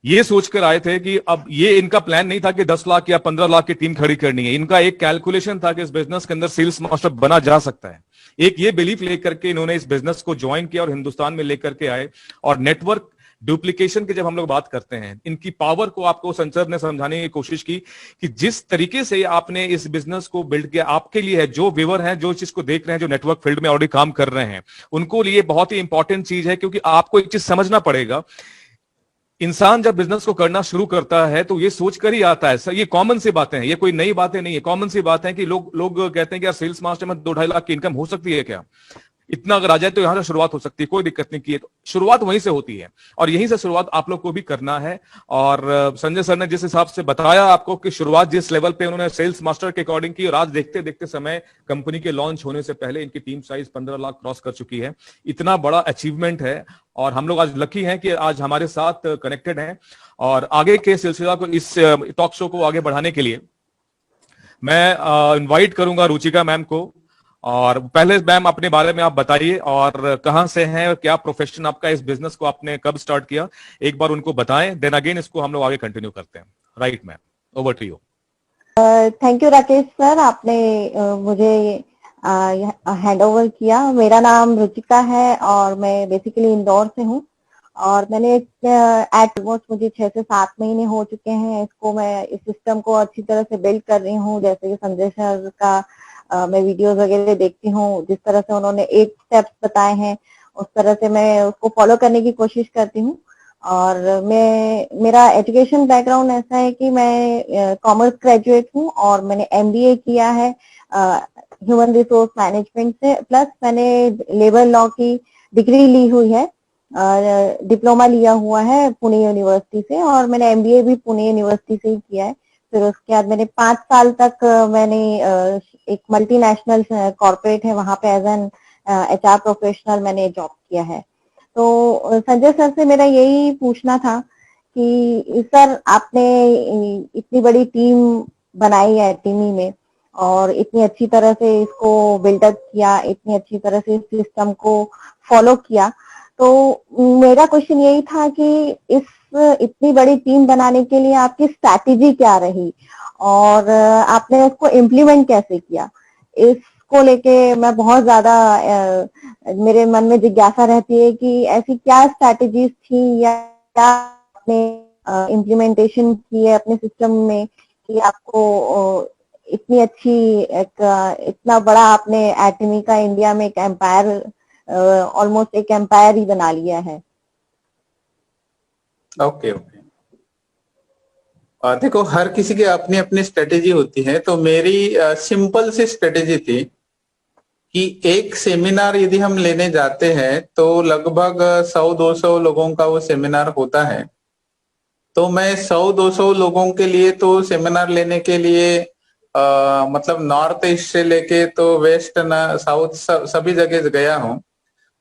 Speaker 1: ये सोचकर आए थे कि अब ये इनका प्लान नहीं था कि 10 लाख या 15 लाख की टीम खड़ी करनी है। इनका एक कैलकुलेशन था कि इस बिजनेस के अंदर सेल्स मास्टर बना जा सकता है। एक ये बिलीफ लेकर के इन्होंने इस बिजनेस को ज्वाइन किया और हिंदुस्तान में लेकर के आए। और नेटवर्क डुप्लीकेशन की जब हम लोग बात करते हैं, इनकी पावर को आपको संसद ने समझाने की कोशिश की कि जिस तरीके से आपने इस बिजनेस को बिल्ड किया आपके लिए है, जो व्यूअर हैं, जो चीज को देख रहे हैं, जो नेटवर्क फील्ड में ऑलरेडी काम कर रहे हैं, उनको लिए बहुत ही इंपॉर्टेंट चीज है। क्योंकि आपको एक चीज समझना पड़ेगा, इंसान जब बिजनेस को करना शुरू करता है तो ये सोच कर ही आता है। सर ये कॉमन सी बातें हैं, ये कोई नई बातें नहीं है, कॉमन सी बातें हैं कि लोग कहते हैं कि यार सेल्स मास्टर में 2-2.5 लाख की इनकम हो सकती है क्या, इतना अगर आ जाए तो यहां से शुरुआत हो सकती है, कोई दिक्कत नहीं की है। तो शुरुआत वहीं से होती है और यहीं से शुरुआत आप लोग को भी करना है। और संजय सर ने जिस हिसाब से बताया आपको कि शुरुआत जिस लेवल पे उन्होंने सेल्स मास्टर के अकॉर्डिंग की, और आज देखते देखते समय कंपनी के लॉन्च होने से पहले इनकी टीम साइज 15 लाख क्रॉस कर चुकी है। इतना बड़ा अचीवमेंट है और हम लोग आज लकी हैं कि आज हमारे साथ कनेक्टेड हैं। और आगे के सिलसिला को, इस टॉक शो को आगे बढ़ाने के लिए मैं इनवाइट करूंगा रुचिका मैम को। और पहले मैम अपने बारे में आप बताइए, और कहां से हैं और क्या प्रोफेशन आपका, इस बिजनेस को आपने कब स्टार्ट किया, एक बार उनको बताएं, देन अगेन इसको हम लोग आगे कंटिन्यू करते हैं। Right ma'am, over to you.
Speaker 3: Thank you Rakesh sir, आपने मुझे हैंड ओवर किया। मेरा नाम रुचिका है और मैं बेसिकली इंदौर से हूँ। और मैंने एट मुझे 6 से 7 महीने हो चुके हैं इसको, मैं इस सिस्टम को अच्छी तरह से बिल्ड कर रही हूँ। जैसे कि संजय सर का मैं वीडियोस वगैरह देखती हूँ, जिस तरह से उन्होंने 8 स्टेप्स बताए हैं उस तरह से मैं उसको फॉलो करने की कोशिश करती हूँ। और मेरा एजुकेशन बैकग्राउंड ऐसा है कि मैं कॉमर्स ग्रेजुएट हूँ और मैंने एमबीए किया है ह्यूमन रिसोर्स मैनेजमेंट से, प्लस मैंने लेबर लॉ की डिग्री ली हुई है, डिप्लोमा लिया हुआ है पुणे यूनिवर्सिटी से, और मैंने एमबीए भी पुणे यूनिवर्सिटी से ही किया है। फिर उसके बाद मैंने 5 साल तक मैंने एक मल्टीनेशनल कॉर्पोरेट है वहां पे एज एन एचआर प्रोफेशनल मैंने जॉब किया है। तो संजय सर से मेरा यही पूछना था कि सर आपने इतनी बड़ी टीम बनाई है टीमी में और इतनी अच्छी तरह से इसको बिल्डअप किया, इतनी अच्छी तरह से इस सिस्टम को फॉलो किया, तो मेरा क्वेश्चन यही था कि इस इतनी बड़ी टीम बनाने के लिए आपकी स्ट्रैटेजी क्या रही और आपने उसको इम्प्लीमेंट कैसे किया, इसको लेके मैं बहुत ज्यादा मेरे मन में जिज्ञासा रहती है कि ऐसी क्या स्ट्रैटेजीज थी या क्या आपने इम्प्लीमेंटेशन की है अपने सिस्टम में कि आपको इतनी अच्छी इतना बड़ा आपने एटमी का इंडिया में एक एम्पायर, ऑलमोस्ट एक एम्पायर ही बना लिया है।
Speaker 2: ओके देखो, हर किसी की अपनी अपनी स्ट्रेटेजी होती है। तो मेरी सिंपल सी स्ट्रेटेजी थी कि एक सेमिनार यदि हम लेने जाते हैं तो लगभग 100-200 लोगों का वो सेमिनार होता है। तो मैं 100-200 लोगों के लिए तो सेमिनार लेने के लिए मतलब नॉर्थ ईस्ट से लेके तो वेस्ट ना साउथ सभी जगह गया हूँ।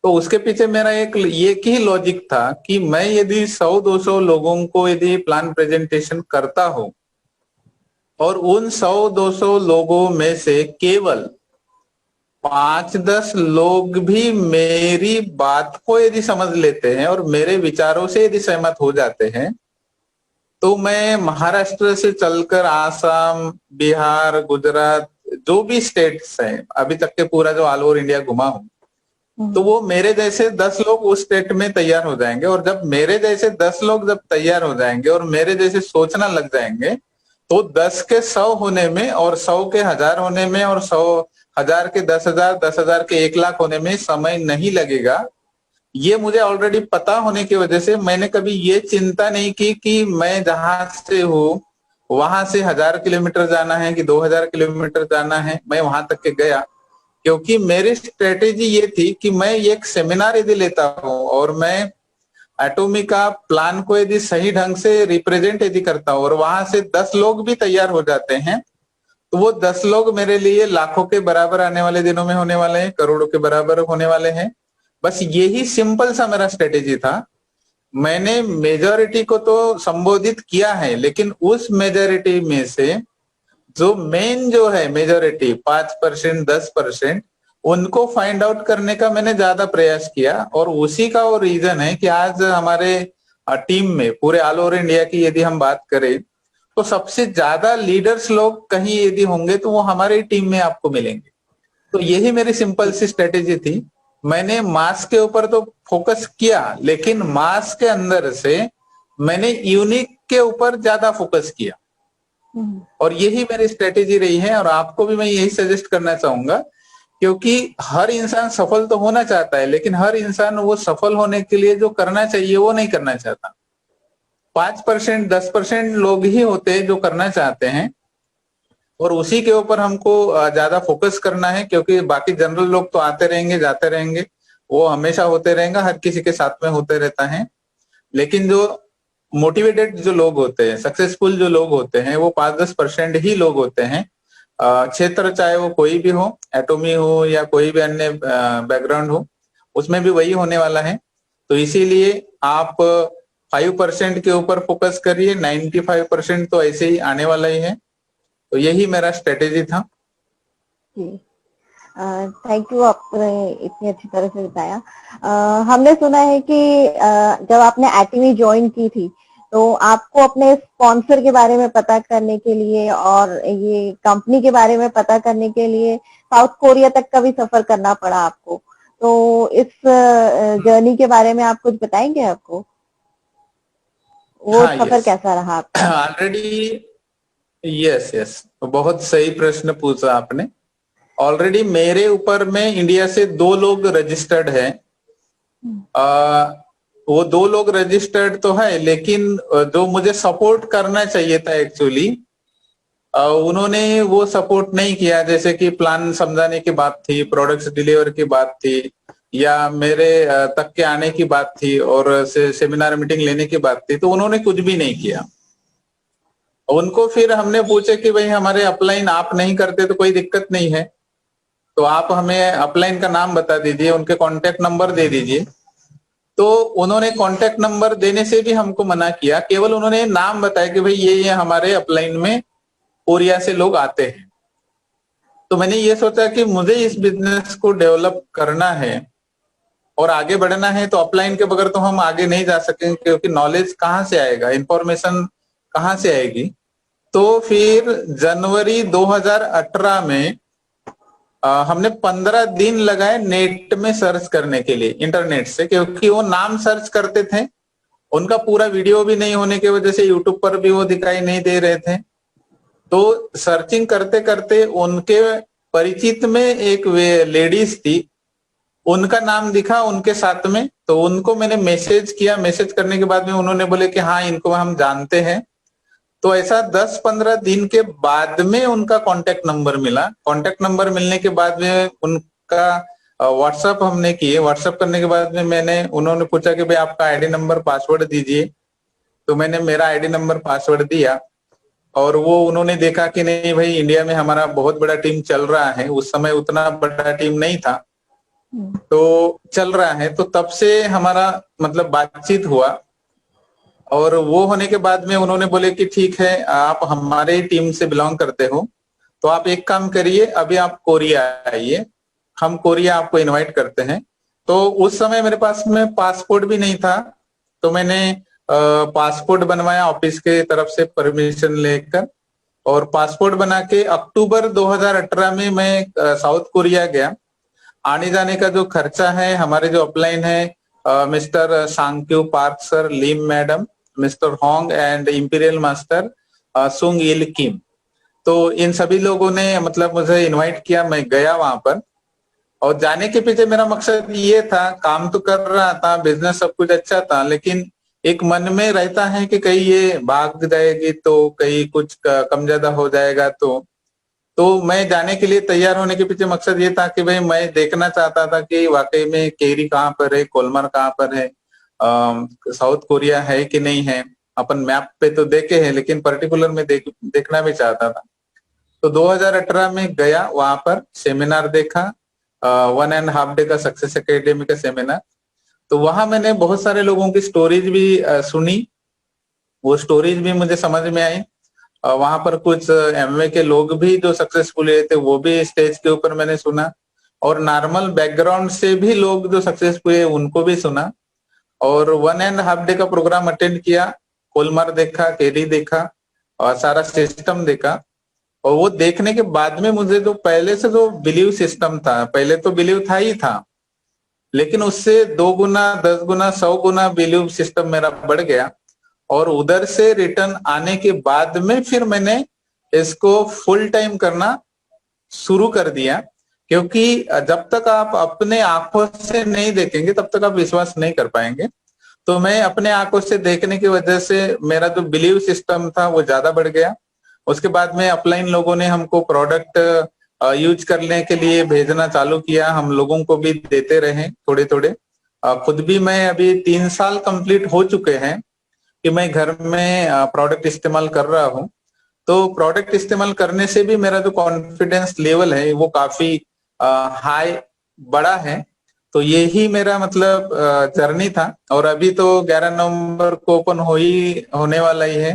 Speaker 2: तो उसके पीछे मेरा एक ही लॉजिक था कि मैं यदि 100-200 लोगों को यदि प्लान प्रेजेंटेशन करता हूं और उन 100-200 लोगों में से केवल 5-10 लोग भी मेरी बात को यदि समझ लेते हैं और मेरे विचारों से यदि सहमत हो जाते हैं, तो मैं महाराष्ट्र से चलकर आसाम, बिहार, गुजरात, जो भी स्टेट्स हैं अभी तक के पूरा जो ऑल ओवर इंडिया घुमा हूं, तो वो मेरे जैसे 10 लोग उस स्टेट में तैयार हो जाएंगे। और जब मेरे जैसे 10 लोग जब तैयार हो जाएंगे और मेरे जैसे सोचना लग जाएंगे, तो 10 के 100 होने में और 100 के 1000 होने में और 100,000 के 10,000, 10,000 के 1,00,000 होने में समय नहीं लगेगा। ये मुझे ऑलरेडी पता होने की वजह से मैंने कभी ये चिंता नहीं की कि मैं जहां से हूँ वहां से 1000 किलोमीटर जाना है कि 2000 किलोमीटर जाना है, मैं वहां तक के गया। क्योंकि मेरी स्ट्रेटेजी ये थी कि मैं एक सेमिनार यदि लेता हूं और मैं एटॉमी का प्लान को यदि सही ढंग से रिप्रेजेंट यदि करता हूं और वहां से 10 लोग भी तैयार हो जाते हैं, तो वो 10 लोग मेरे लिए लाखों के बराबर आने वाले दिनों में होने वाले हैं, करोड़ों के बराबर होने वाले हैं। बस यही सिंपल सा मेरा स्ट्रेटेजी था। मैंने मेजॉरिटी को तो संबोधित किया है, लेकिन उस मेजॉरिटी में से जो मेन जो है मेजॉरिटी 5%, 10%, उनको फाइंड आउट करने का मैंने ज्यादा प्रयास किया। और उसी का वो रीजन है कि आज हमारे टीम में पूरे ऑल ओवर इंडिया की यदि हम बात करें, तो सबसे ज्यादा लीडर्स लोग कहीं यदि होंगे तो वो हमारी टीम में आपको मिलेंगे। तो यही मेरी सिंपल सी स्ट्रेटेजी थी। मैंने मास के ऊपर तो फोकस किया, लेकिन मास के अंदर से मैंने यूनिक के ऊपर ज्यादा फोकस किया। और यही मेरी स्ट्रेटेजी रही है। और आपको भी मैं यही सजेस्ट करना चाहूंगा, क्योंकि हर इंसान सफल तो होना चाहता है, लेकिन हर इंसान वो सफल होने के लिए जो करना चाहिए वो नहीं करना चाहता। 5%, 10% लोग ही होते हैं जो करना चाहते हैं, और उसी के ऊपर हमको ज्यादा फोकस करना है। क्योंकि बाकी जनरल लोग तो आते रहेंगे, जाते रहेंगे, वो हमेशा होते रहेंगे, हर किसी के साथ में होते रहता है। लेकिन जो मोटिवेटेड जो लोग होते हैं, सक्सेसफुल जो लोग होते हैं, वो 5-10% ही लोग होते हैं। क्षेत्र चाहे वो कोई भी हो, एटॉमी हो या कोई भी अन्य बैकग्राउंड हो, उसमें भी वही होने वाला है। तो इसीलिए आप 5% के ऊपर फोकस करिए, 95% तो ऐसे ही आने वाला ही है। तो यही मेरा स्ट्रेटेजी था।
Speaker 3: जी, थैंक यू, आपने इतनी अच्छी तरह से बताया। हमने सुना है कि जब आपने एटमी ज्वाइन की थी, तो आपको अपने स्पॉन्सर के बारे में पता करने के लिए और ये कंपनी के बारे में पता करने के लिए साउथ कोरिया तक का भी सफर करना पड़ा आपको। तो इस जर्नी के बारे में आप कुछ बताएंगे? आपको वो
Speaker 2: हाँ,
Speaker 3: सफर
Speaker 2: यस,
Speaker 3: कैसा रहा आपका?
Speaker 2: ऑलरेडी, यस यस, बहुत सही प्रश्न पूछा आपने। ऑलरेडी मेरे ऊपर में इंडिया से 2 लोग रजिस्टर्ड हैं। वो 2 लोग रजिस्टर्ड तो है, लेकिन जो मुझे सपोर्ट करना चाहिए था एक्चुअली, उन्होंने वो सपोर्ट नहीं किया। जैसे कि प्लान समझाने की बात थी, प्रोडक्ट्स डिलीवर की बात थी, या मेरे तक के आने की बात थी, और सेमिनार मीटिंग लेने की बात थी, तो उन्होंने कुछ भी नहीं किया। उनको फिर हमने पूछे कि भाई हमारे अपलाइन आप नहीं करते तो कोई दिक्कत नहीं है, तो आप हमें अपलाइन का नाम बता दीजिए, उनके कांटेक्ट नंबर दे दीजिए। तो उन्होंने कांटेक्ट नंबर देने से भी हमको मना किया। केवल उन्होंने नाम बताया कि भाई ये हमारे अपलाइन में कोरिया से लोग आते हैं। तो मैंने ये सोचा कि मुझे इस बिजनेस को डेवलप करना है और आगे बढ़ना है, तो अपलाइन के बगैर तो हम आगे नहीं जा सकेंगे, क्योंकि नॉलेज कहाँ से आएगा, इंफॉर्मेशन कहाँ से आएगी। तो फिर जनवरी 2018 में हमने 15 दिन लगाए नेट में सर्च करने के लिए, इंटरनेट से, क्योंकि वो नाम सर्च करते थे, उनका पूरा वीडियो भी नहीं होने की वजह से यूट्यूब पर भी वो दिखाई नहीं दे रहे थे। तो सर्चिंग करते करते उनके परिचित में एक लेडीज थी, उनका नाम दिखा उनके साथ में, तो उनको मैंने मैसेज किया। मैसेज करने के बाद में उन्होंने बोले कि हाँ, इनको हम जानते हैं। तो ऐसा 10-15 दिन के बाद में उनका कांटेक्ट नंबर मिला। कांटेक्ट नंबर मिलने के बाद में उनका व्हाट्सएप हमने किए। व्हाट्सएप करने के बाद में उन्होंने पूछा कि भाई आपका आईडी नंबर पासवर्ड दीजिए। तो मैंने मेरा आईडी नंबर पासवर्ड दिया, और वो उन्होंने देखा कि नहीं भाई, इंडिया में हमारा बहुत बड़ा टीम चल रहा है। उस समय उतना बड़ा टीम नहीं था, तो चल रहा है। तो तब से हमारा मतलब बातचीत हुआ, और वो होने के बाद में उन्होंने बोले कि ठीक है, आप हमारे टीम से बिलोंग करते हो, तो आप एक काम करिए, अभी आप कोरिया आइए, हम कोरिया आपको इनवाइट करते हैं। तो उस समय मेरे पास में पासपोर्ट भी नहीं था, तो मैंने पासपोर्ट बनवाया ऑफिस के तरफ से परमिशन लेकर, और पासपोर्ट बना के अक्टूबर 2018 में मैं साउथ कोरिया गया। आने जाने का जो खर्चा है, हमारे जो अपलाइन है, मिस्टर सांक्यू पार्क सर, लीम madam, mister Hong and imperial master सुंग इल किम, तो इन सभी लोगों ने मतलब मुझे इनवाइट किया, मैं गया वहां पर। और जाने के पीछे मेरा मकसद ये था, काम तो कर रहा था, बिजनेस सब कुछ अच्छा था, लेकिन एक मन में रहता है कि कहीं ये भाग जाएगी तो कहीं कुछ कम ज्यादा हो जाएगा। तो मैं जाने के लिए तैयार होने के पीछे मकसद ये था कि भाई मैं देखना चाहता था कि वाकई में केरी कहाँ पर है, कोलमर कहाँ पर है, साउथ कोरिया है कि नहीं है। अपन मैप पे तो देखे हैं, लेकिन पर्टिकुलर में देखना भी चाहता था। तो 2018 में गया वहां पर, सेमिनार देखा, 1.5 डे का सक्सेस एकेडमी का सेमिनार। तो वहां मैंने बहुत सारे लोगों की स्टोरीज भी सुनी, वो स्टोरीज भी मुझे समझ में आई। वहां पर कुछ एमवे के लोग भी जो सक्सेसफुल हुए थे, वो भी स्टेज के ऊपर मैंने सुना, और नॉर्मल बैकग्राउंड से भी लोग जो सक्सेसफुल हुए उनको भी सुना। और 1.5 डे का प्रोग्राम अटेंड किया, कोलमर देखा, केडी देखा, और सारा सिस्टम देखा। और वो देखने के बाद में मुझे जो पहले से जो बिलीव सिस्टम था, पहले तो बिलीव था ही था, लेकिन उससे 2 गुना, 10 गुना, 100 गुना बिलीव सिस्टम मेरा बढ़ गया। और उधर से रिटर्न आने के बाद में फिर मैंने इसको फुल टाइम करना शुरू कर दिया, क्योंकि जब तक आप अपने आंखों से नहीं देखेंगे तब तक आप विश्वास नहीं कर पाएंगे। तो मैं अपने आंखों से देखने की वजह से मेरा जो बिलीव सिस्टम था वो ज्यादा बढ़ गया। उसके बाद में अपलाइन लोगों ने हमको प्रोडक्ट यूज करने के लिए भेजना चालू किया, हम लोगों को भी देते रहे थोड़े थोड़े। खुद भी मैं अभी 3 साल कंप्लीट हो चुके हैं कि मैं घर में प्रोडक्ट इस्तेमाल कर रहा हूँ। तो प्रोडक्ट इस्तेमाल करने से भी मेरा जो कॉन्फिडेंस लेवल है वो काफी हाई बढ़ा है। तो यही मेरा मतलब जर्नी था। और अभी तो 11 नवंबर को ओपन होने वाला ही है,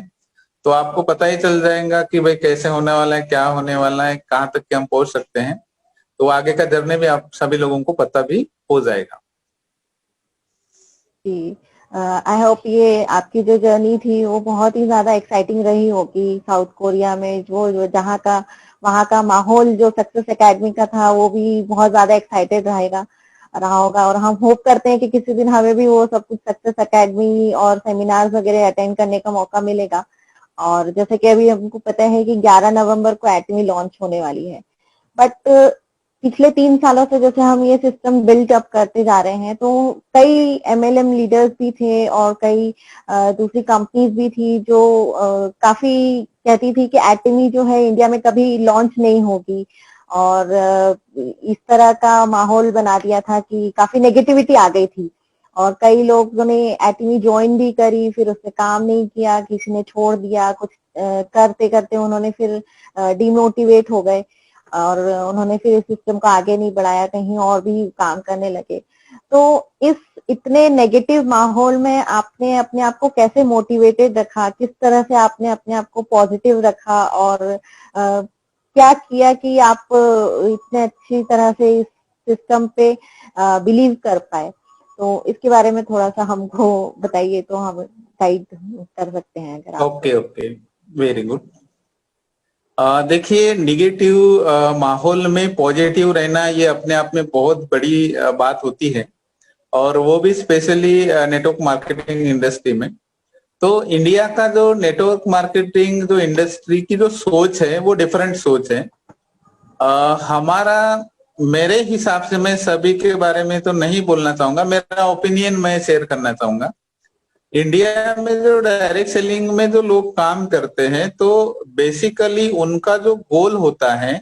Speaker 2: तो आपको पता ही चल जाएगा कि भाई कैसे होने वाला है, क्या होने वाला है, कहाँ तक के हम पहुंच सकते हैं। तो आगे का जर्नी भी आप सभी लोगों को पता भी हो जाएगा।
Speaker 3: जी, आई होप ये आपकी जो जर्नी थी वो बहुत ही ज्यादा एक्साइटिंग रही होगी साउथ कोरिया में। जो जहाँ का वहाँ का माहौल जो सक्सेस एकेडमी का था वो भी बहुत ज्यादा एक्साइटेड रहा होगा। और हम होप करते हैं कि किसी दिन हमें भी वो सब कुछ सक्सेस एकेडमी और सेमिनार्स वगैरह अटेंड करने का मौका मिलेगा। और जैसे कि अभी हमको पता है कि 11 नवंबर को एटमी लॉन्च होने वाली है, बट पिछले 3 सालों से जैसे हम ये सिस्टम बिल्ड अप करते जा रहे हैं, तो कई एमएलएम लीडर्स भी थे और कई दूसरी कंपनीज भी थी जो काफी कहती थी कि एटमी जो है इंडिया में कभी लॉन्च नहीं होगी। और इस तरह का माहौल बना दिया था कि काफी नेगेटिविटी आ गई थी। और कई लोगों ने एटमी ज्वाइन भी करी, फिर उससे काम नहीं किया, किसी ने छोड़ दिया, कुछ करते करते उन्होंने फिर डिमोटिवेट हो गए और उन्होंने फिर इस सिस्टम को आगे नहीं बढ़ाया, कहीं और भी काम करने लगे। तो इस इतने नेगेटिव माहौल में आपने अपने आप को कैसे मोटिवेटेड रखा, किस तरह से आपने अपने आप को पॉजिटिव रखा, और क्या किया कि आप इतने अच्छी तरह से इस सिस्टम पे बिलीव कर पाए? तो इसके बारे में थोड़ा सा हमको बताइए तो हम गाइड कर सकते हैं अगर आप।
Speaker 2: Okay okay, very good. देखिए, निगेटिव माहौल में पॉजिटिव रहना ये अपने आप में बहुत बड़ी बात होती है, और वो भी स्पेशली नेटवर्क मार्केटिंग इंडस्ट्री में। तो इंडिया का जो नेटवर्क मार्केटिंग जो इंडस्ट्री की जो सोच है वो डिफरेंट सोच है। हमारा, मेरे हिसाब से, मैं सभी के बारे में तो नहीं बोलना चाहूंगा, मेरा ओपिनियन मैं शेयर करना चाहूंगा। इंडिया में जो डायरेक्ट सेलिंग में जो लोग काम करते हैं, तो बेसिकली उनका जो गोल होता है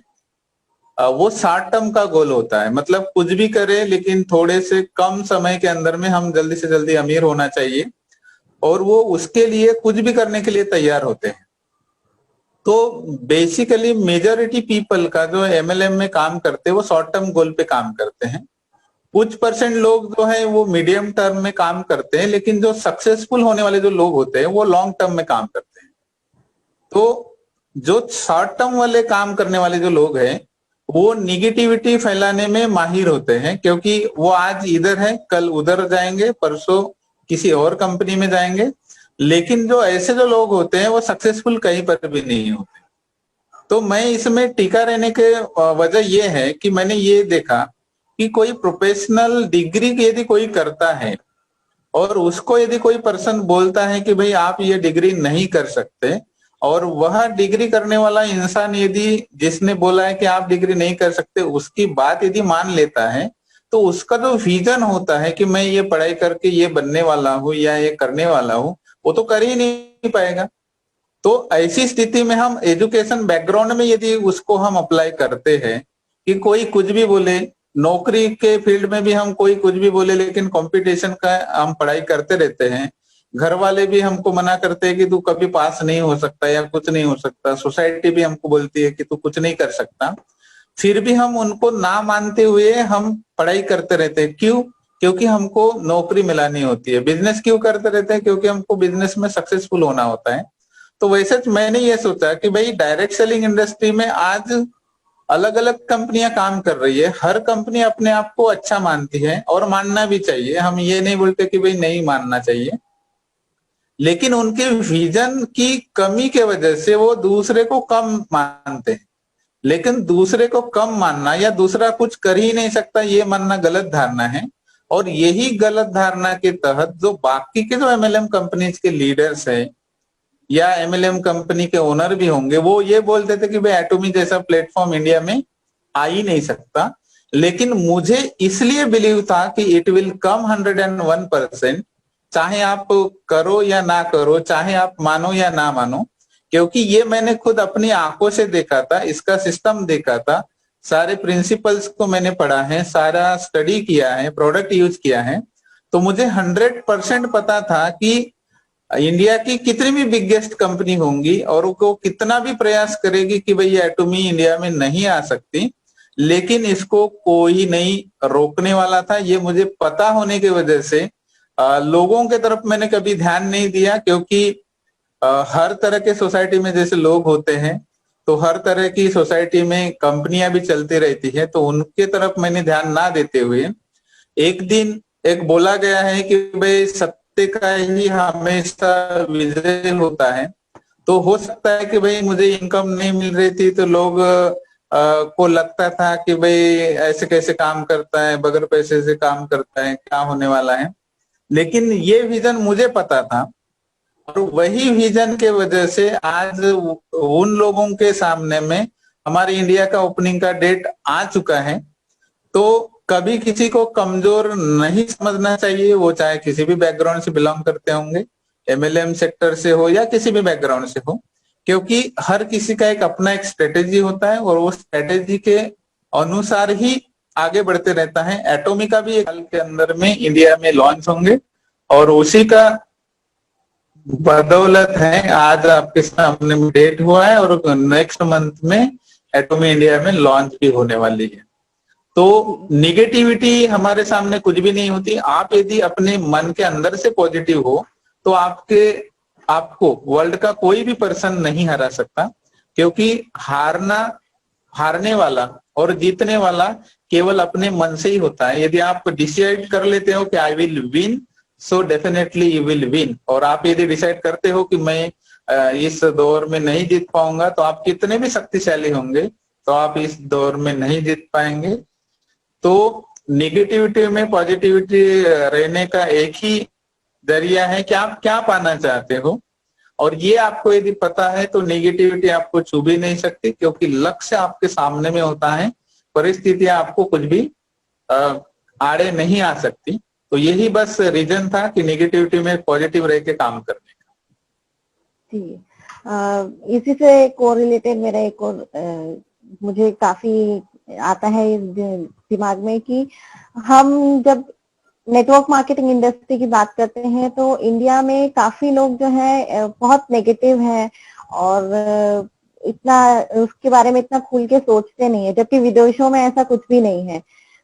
Speaker 2: वो शॉर्ट टर्म का गोल होता है। मतलब कुछ भी करे, लेकिन थोड़े से कम समय के अंदर में हम जल्दी से जल्दी अमीर होना चाहिए, और वो उसके लिए कुछ भी करने के लिए तैयार होते हैं। तो बेसिकली मेजॉरिटी पीपल का जो एमएलएम में काम करते हैं वो शॉर्ट टर्म गोल पे काम करते हैं। कुछ परसेंट लोग जो है वो मीडियम टर्म में काम करते हैं, लेकिन जो सक्सेसफुल होने वाले जो लोग होते हैं वो लॉन्ग टर्म में काम करते हैं। तो जो शॉर्ट टर्म वाले काम करने वाले जो लोग हैं वो निगेटिविटी फैलाने में माहिर होते हैं, क्योंकि वो आज इधर है, कल उधर जाएंगे, परसों किसी और कंपनी में जाएंगे। लेकिन जो ऐसे जो लोग होते हैं वो सक्सेसफुल कहीं पर भी नहीं होते। तो मैं इसमें टिका रहने के वजह ये है कि मैंने ये देखा कि कोई प्रोफेशनल डिग्री यदि कोई करता है और उसको यदि कोई पर्सन बोलता है कि भाई आप ये डिग्री नहीं कर सकते, और वह डिग्री करने वाला इंसान यदि जिसने बोला है कि आप डिग्री नहीं कर सकते उसकी बात यदि मान लेता है, तो उसका जो विजन होता है कि मैं ये पढ़ाई करके ये बनने वाला हूँ या ये करने वाला हूँ, वो तो कर ही नहीं पाएगा। तो ऐसी स्थिति में हम एजुकेशन बैकग्राउंड में यदि उसको हम अप्लाई करते हैं कि कोई कुछ भी बोले, नौकरी के फील्ड में भी हम कोई कुछ भी बोले, लेकिन कंपटीशन का हम पढ़ाई करते रहते हैं, घर वाले भी हमको मना करते हैं कि तू कभी पास नहीं हो सकता या कुछ नहीं हो सकता, सोसाइटी भी हमको बोलती है कि तू कुछ नहीं कर सकता, फिर भी हम उनको ना मानते हुए हम पढ़ाई करते रहते हैं। क्यों? क्योंकि हमको नौकरी मिलानी होती है। बिजनेस क्यों करते रहते हैं? क्योंकि हमको बिजनेस में सक्सेसफुल होना होता है। तो वैसे मैंने ये सोचा कि भाई डायरेक्ट सेलिंग इंडस्ट्री में आज अलग अलग कंपनियां काम कर रही है, हर कंपनी अपने आप को अच्छा मानती है और मानना भी चाहिए, हम ये नहीं बोलते कि भाई नहीं मानना चाहिए, लेकिन उनके विजन की कमी के वजह से वो दूसरे को कम मानते हैं। लेकिन दूसरे को कम मानना या दूसरा कुछ कर ही नहीं सकता ये मानना गलत धारणा है। और यही गलत धारणा के तहत जो बाकी के जो एमएलएम कंपनीज के लीडर्स हैं या एमएलएम कंपनी के ओनर भी होंगे, वो ये बोलते थे कि भाई एटोमी जैसा प्लेटफॉर्म इंडिया में आ ही नहीं सकता। लेकिन मुझे इसलिए बिलीव था कि इट विल कम 101%, चाहे आप करो या ना करो, चाहे आप मानो या ना मानो, क्योंकि ये मैंने खुद अपनी आंखों से देखा था, इसका सिस्टम देखा था, सारे प्रिंसिपल्स को मैंने पढ़ा है, सारा स्टडी किया है, प्रोडक्ट यूज किया है। तो मुझे 100% पता था कि इंडिया की कितनी भी बिगेस्ट कंपनी होंगी और वो कितना भी प्रयास करेगी कि भाई एटोमी इंडिया में नहीं आ सकती, लेकिन इसको कोई नहीं रोकने वाला था। ये मुझे पता होने की वजह से लोगों के तरफ मैंने कभी ध्यान नहीं दिया, क्योंकि हर तरह के सोसाइटी में जैसे लोग होते हैं, तो हर तरह की सोसाइटी में कंपनियां भी चलती रहती है, तो उनके तरफ मैंने ध्यान ना देते हुए एक दिन एक बोला गया है कि भाई सत्य का ही हमेशा विजय होता है। तो हो सकता है कि भाई मुझे इनकम नहीं मिल रही थी तो लोग को लगता था कि भाई ऐसे कैसे काम करता है, बगैर पैसे से काम करता है, क्या होने वाला है। लेकिन ये विजन मुझे पता था और वही विजन के वजह से आज उन लोगों के सामने में हमारे इंडिया का ओपनिंग का डेट आ चुका है। तो कभी किसी को कमजोर नहीं समझना चाहिए, वो चाहे किसी भी बैकग्राउंड से बिलोंग करते होंगे, एमएलएम सेक्टर से हो या किसी भी बैकग्राउंड से हो, क्योंकि हर किसी का एक अपना एक स्ट्रेटेजी होता है और वो स्ट्रेटेजी के अनुसार ही आगे बढ़ते रहता है। एटोमी का भी एक साल के अंदर में इंडिया में लॉन्च होंगे और उसी का बदौलत है आज आपके सामने डेट हुआ है और नेक्स्ट मंथ में एटोमी इंडिया में लॉन्च भी होने वाली है। तो निगेटिविटी हमारे सामने कुछ भी नहीं होती। आप यदि अपने मन के अंदर से पॉजिटिव हो तो आपको वर्ल्ड का कोई भी पर्सन नहीं हरा सकता, क्योंकि हारने वाला और जीतने वाला केवल अपने मन से ही होता है। यदि आप डिसाइड कर लेते हो कि I will win, so definitely you will win. और आप यदि डिसाइड करते हो कि मैं इस दौर में नहीं जीत पाऊंगा, तो आप कितने भी शक्तिशाली होंगे तो आप इस दौर में नहीं जीत पाएंगे। तो निगेटिविटी में पॉजिटिविटी रहने का एक ही जरिया है कि आप क्या पाना चाहते हो, और ये आपको यदि पता है तो निगेटिविटी आपको छू भी नहीं सकती, क्योंकि लक्ष्य आपके सामने में होता है, परिस्थितियां आपको कुछ भी आड़े नहीं आ सकती। तो यही बस रीजन था कि निगेटिविटी में पॉजिटिव रह के काम करने का।
Speaker 3: जी, इसी से कोरिलेटेड मेरा एक और मुझे काफी आता है दिमाग में कि हम जब नेटवर्क मार्केटिंग इंडस्ट्री की बात करते हैं तो इंडिया में काफी लोग जो है बहुत नेगेटिव है और इतना उसके बारे में इतना खुल के सोचते नहीं है, जबकि विदेशों में ऐसा कुछ भी नहीं है।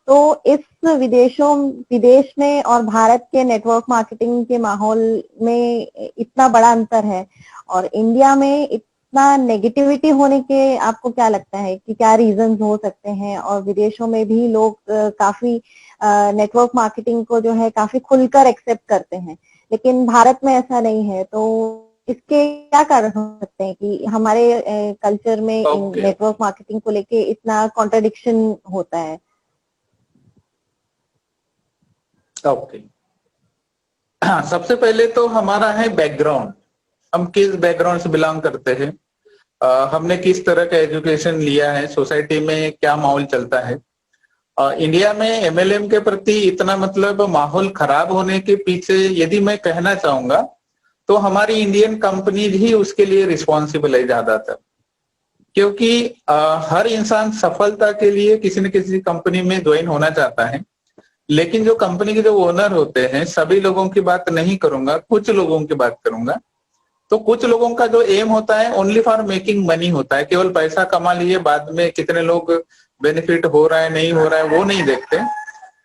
Speaker 3: तो इस विदेश में और भारत के नेटवर्क मार्केटिंग के माहौल में इतना बड़ा अंतर है और इंडिया में इतना नेगेटिविटी होने के आपको क्या लगता है कि क्या रीजंस हो सकते हैं? और विदेशों में भी लोग काफी नेटवर्क मार्केटिंग को जो है काफी खुलकर एक्सेप्ट करते हैं, लेकिन भारत में ऐसा नहीं है। तो इसके क्या कारण हो सकते हैं कि हमारे कल्चर में नेटवर्क मार्केटिंग को लेके इतना कॉन्ट्रडिक्शन होता है?
Speaker 2: ओके, सबसे पहले तो हमारा है बैकग्राउंड, हम किस बैकग्राउंड से बिलोंग करते हैं, हमने किस तरह का एजुकेशन लिया है, सोसाइटी में क्या माहौल चलता है। इंडिया में एमएलएम के प्रति इतना मतलब माहौल खराब होने के पीछे यदि मैं कहना चाहूंगा तो हमारी इंडियन कंपनी ही उसके लिए रिस्पॉन्सिबल है ज्यादातर, क्योंकि हर इंसान सफलता के लिए किसी न किसी कंपनी में ज्वाइन होना चाहता है, लेकिन जो कंपनी के जो ओनर होते हैं, सभी लोगों की बात नहीं करूंगा, कुछ लोगों की बात करूंगा, तो कुछ लोगों का जो एम होता है ओनली फॉर मेकिंग मनी होता है, केवल पैसा कमा लिए, बाद में कितने लोग बेनिफिट हो रहा है नहीं हो रहा है वो नहीं देखते।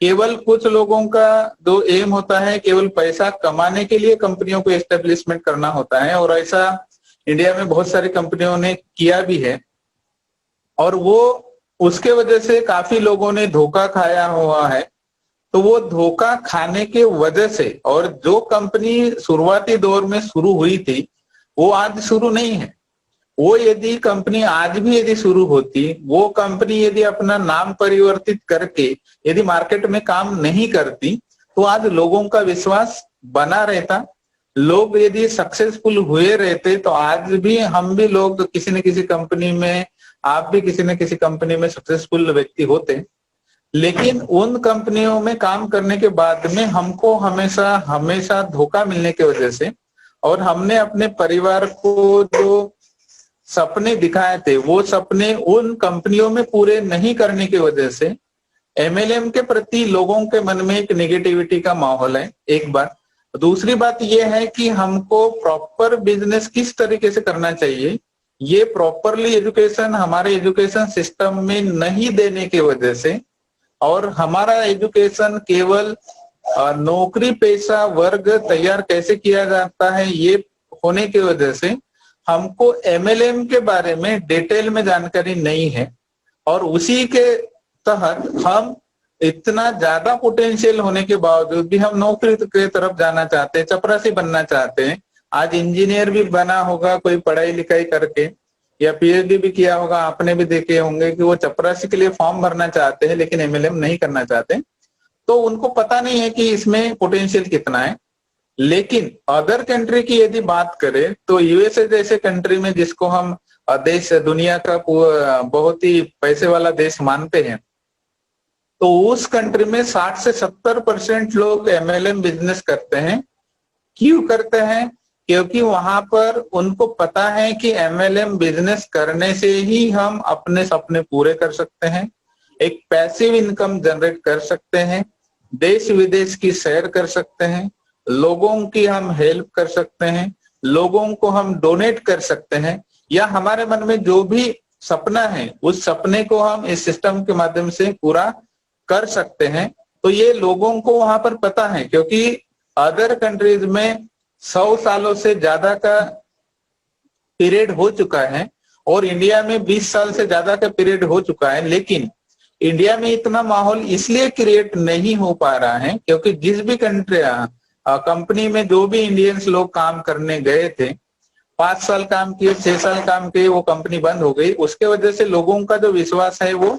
Speaker 2: केवल कुछ लोगों का जो एम होता है केवल पैसा कमाने के लिए कंपनियों को एस्टेब्लिशमेंट करना होता है, और ऐसा इंडिया में बहुत सारी कंपनियों ने किया भी है, और वो उसके वजह से काफी लोगों ने धोखा खाया हुआ है। तो वो धोखा खाने के वजह से, और जो कंपनी शुरुआती दौर में शुरू हुई थी वो आज शुरू नहीं है, वो यदि कंपनी आज भी यदि शुरू होती, वो कंपनी यदि अपना नाम परिवर्तित करके यदि मार्केट में काम नहीं करती तो आज लोगों का विश्वास बना रहता, लोग यदि सक्सेसफुल हुए रहते तो आज भी हम भी लोग किसी न किसी कंपनी में, आप भी किसी न किसी कंपनी में सक्सेसफुल व्यक्ति होते। लेकिन उन कंपनियों में काम करने के बाद में हमको हमेशा हमेशा धोखा मिलने की वजह से, और हमने अपने परिवार को जो सपने दिखाए थे वो सपने उन कंपनियों में पूरे नहीं करने की वजह से एमएलएम के प्रति लोगों के मन में एक नेगेटिविटी का माहौल है, एक बात। दूसरी बात यह है कि हमको प्रॉपर बिजनेस किस तरीके से करना चाहिए, ये प्रॉपरली एजुकेशन हमारे एजुकेशन सिस्टम में नहीं देने की वजह से, और हमारा एजुकेशन केवल नौकरी पेशा वर्ग तैयार कैसे किया जाता है ये होने की वजह से हमको एमएलएम के बारे में डिटेल में जानकारी नहीं है, और उसी के तहत हम इतना ज्यादा पोटेंशियल होने के बावजूद भी हम नौकरी के तरफ जाना चाहते हैं, चपरासी बनना चाहते हैं। आज इंजीनियर भी बना होगा कोई पढ़ाई लिखाई करके, या पीएचडी भी किया होगा, आपने भी देखे होंगे कि वो चपरासी के लिए फॉर्म भरना चाहते हैं लेकिन एमएलएम नहीं करना चाहते, तो उनको पता नहीं है कि इसमें पोटेंशियल कितना है। लेकिन अदर कंट्री की यदि बात करें तो यूएसए जैसे कंट्री में, जिसको हम देश दुनिया का बहुत ही पैसे वाला देश मानते हैं, तो उस कंट्री में 60 से 70% लोग एमएलएम बिजनेस करते हैं। क्यों करते हैं? क्योंकि वहां पर उनको पता है कि एमएलएम बिजनेस करने से ही हम अपने सपने पूरे कर सकते हैं, एक पैसिव इनकम जनरेट कर सकते हैं, देश विदेश की सैर कर सकते हैं, लोगों की हम हेल्प कर सकते हैं, लोगों को हम डोनेट कर सकते हैं, या हमारे मन में जो भी सपना है उस सपने को हम इस सिस्टम के माध्यम से पूरा कर सकते हैं। तो ये लोगों को वहां पर पता है, क्योंकि अदर कंट्रीज में 100 सालों से ज्यादा का पीरियड हो चुका है, और इंडिया में 20 साल से ज्यादा का पीरियड हो चुका है। लेकिन इंडिया में इतना माहौल इसलिए क्रिएट नहीं हो पा रहा है क्योंकि जिस भी कंपनी में जो भी इंडियंस लोग काम करने गए थे, 5 साल काम किए, 6 साल काम किए, वो कंपनी बंद हो गई। उसके वजह से लोगों का जो विश्वास है वो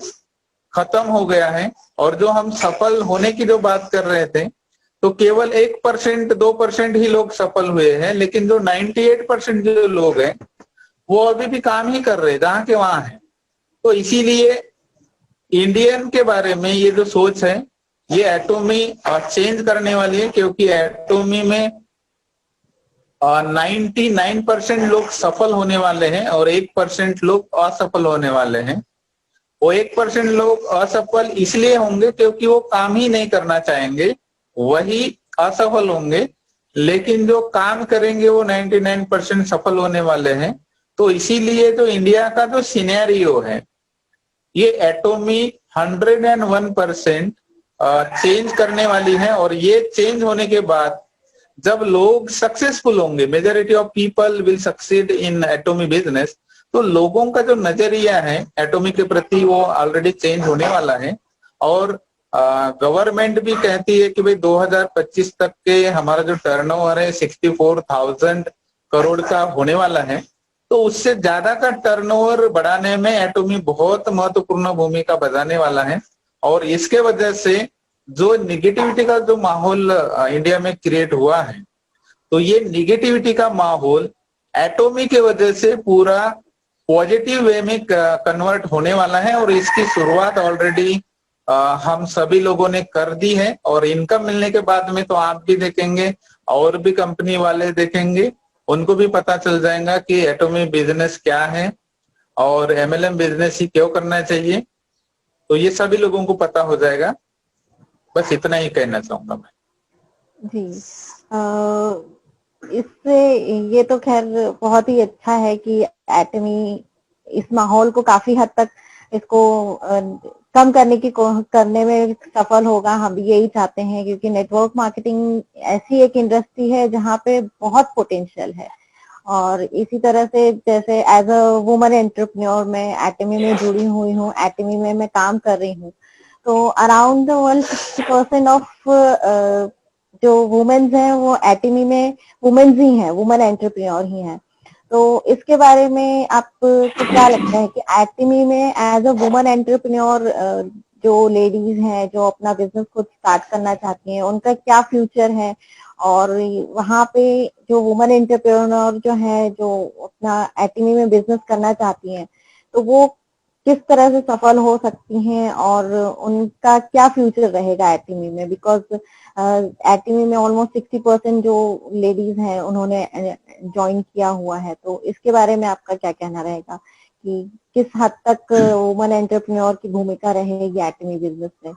Speaker 2: खत्म हो गया है, और जो हम सफल होने की जो बात कर रहे थे तो केवल 1% 2% ही लोग सफल हुए हैं, लेकिन जो 98% जो लोग हैं वो अभी भी काम ही कर रहे हैं जहां के वहां है। तो इसीलिए इंडियन के बारे में ये जो सोच है ये एटॉमी चेंज करने वाली है, क्योंकि एटॉमी में 99% लोग सफल होने वाले हैं और 1% लोग असफल होने वाले हैं। वो 1% लोग असफल इसलिए होंगे क्योंकि वो काम ही नहीं करना चाहेंगे, वही असफल होंगे, लेकिन जो काम करेंगे वो 99% सफल होने वाले हैं। तो इसीलिए जो इंडिया का जो सिनेरियो है ये एटॉमी 101% चेंज करने वाली है। और ये चेंज होने के बाद जब लोग सक्सेसफुल होंगे, majority of people will succeed in एटॉमी business, तो लोगों का जो नजरिया है एटॉमी के प्रति वो ऑलरेडी चेंज होने वाला है। और गवर्नमेंट भी कहती है कि भाई 2025 तक के हमारा जो टर्नओवर है 64,000 करोड़ का होने वाला है। तो उससे ज्यादा का टर्नओवर बढ़ाने में एटॉमी बहुत महत्वपूर्ण भूमिका बजाने वाला है। और इसके वजह से जो निगेटिविटी का जो माहौल इंडिया में क्रिएट हुआ है, तो ये निगेटिविटी का माहौल एटॉमी के वजह से पूरा पॉजिटिव वे में कन्वर्ट होने वाला है। और इसकी शुरुआत ऑलरेडी हम सभी लोगों ने कर दी है। और इनकम मिलने के बाद में तो आप भी देखेंगे और भी कंपनी वाले देखेंगे, उनको भी पता चल जाएगा कि एटॉमी बिजनेस क्या है और एमएलएम बिजनेस ही क्यों करना चाहिए। तो ये सभी लोगों को पता हो जाएगा। बस इतना ही कहना चाहूंगा मैं।
Speaker 3: जी, इससे ये तो खैर बहुत ही अच्छा है कि एटमी इस माहौल को काफी हद तक इसको कम करने में सफल होगा। हम भी यही चाहते हैं, क्योंकि नेटवर्क मार्केटिंग ऐसी एक इंडस्ट्री है जहाँ पे बहुत पोटेंशियल है। और इसी तरह से जैसे एज अ वुमन एंटरप्रेन्योर मैं एटमी में जुड़ी हुई हूँ, एटमी में मैं काम कर रही हूँ। तो अराउंड द वर्ल्ड 60% ऑफ जो वुमेन्स हैं वो एटमी में वुमेन्स ही हैं, वुमन एंटरप्रेन्योर ही हैं। तो इसके बारे में आपको क्या लगता है कि एटमी में एज अ वुमन एंटरप्रेन्योर जो लेडीज हैं जो अपना बिजनेस खुद स्टार्ट करना चाहती हैं, उनका क्या फ्यूचर है? और वहाँ पे जो वुमन एंटरप्रेन्योर जो है जो अपना एटमी में बिजनेस करना चाहती हैं, तो वो किस तरह से सफल हो सकती हैं और उनका क्या फ्यूचर रहेगा एटमी में? बिकॉज एटमी में ऑलमोस्ट 60% जो लेडीज हैं उन्होंने ज्वाइन किया हुआ है। तो इसके बारे में आपका क्या कहना रहेगा कि किस हद तक वुमन एंटरप्रेन्योर की भूमिका रहेगी एटमी बिजनेस में?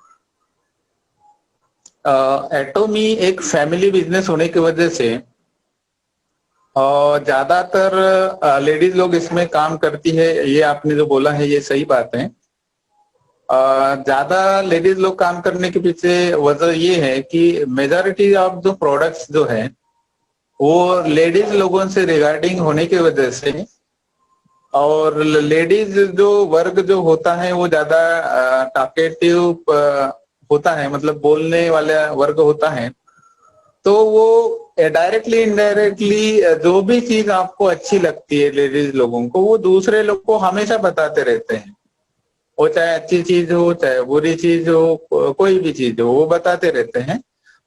Speaker 2: एटॉमी एक फैमिली बिजनेस होने की वजह से और ज्यादातर लेडीज लोग इसमें काम करती है। ये आपने जो बोला है ये सही बात है। ज्यादा लेडीज लोग काम करने के पीछे वजह ये है कि मेजॉरिटी ऑफ जो प्रोडक्ट्स जो है वो लेडीज लोगों से रिगार्डिंग होने की वजह से, और लेडीज जो वर्ग जो होता है वो ज्यादा टॉकेटिव होता है, मतलब बोलने वाला वर्ग होता है। तो वो डायरेक्टली इनडायरेक्टली जो भी चीज आपको अच्छी लगती है लेडीज लोगों को, वो दूसरे लोग को हमेशा बताते रहते हैं। वो चाहे अच्छी चीज हो चाहे बुरी चीज हो, कोई भी चीज हो, वो बताते रहते हैं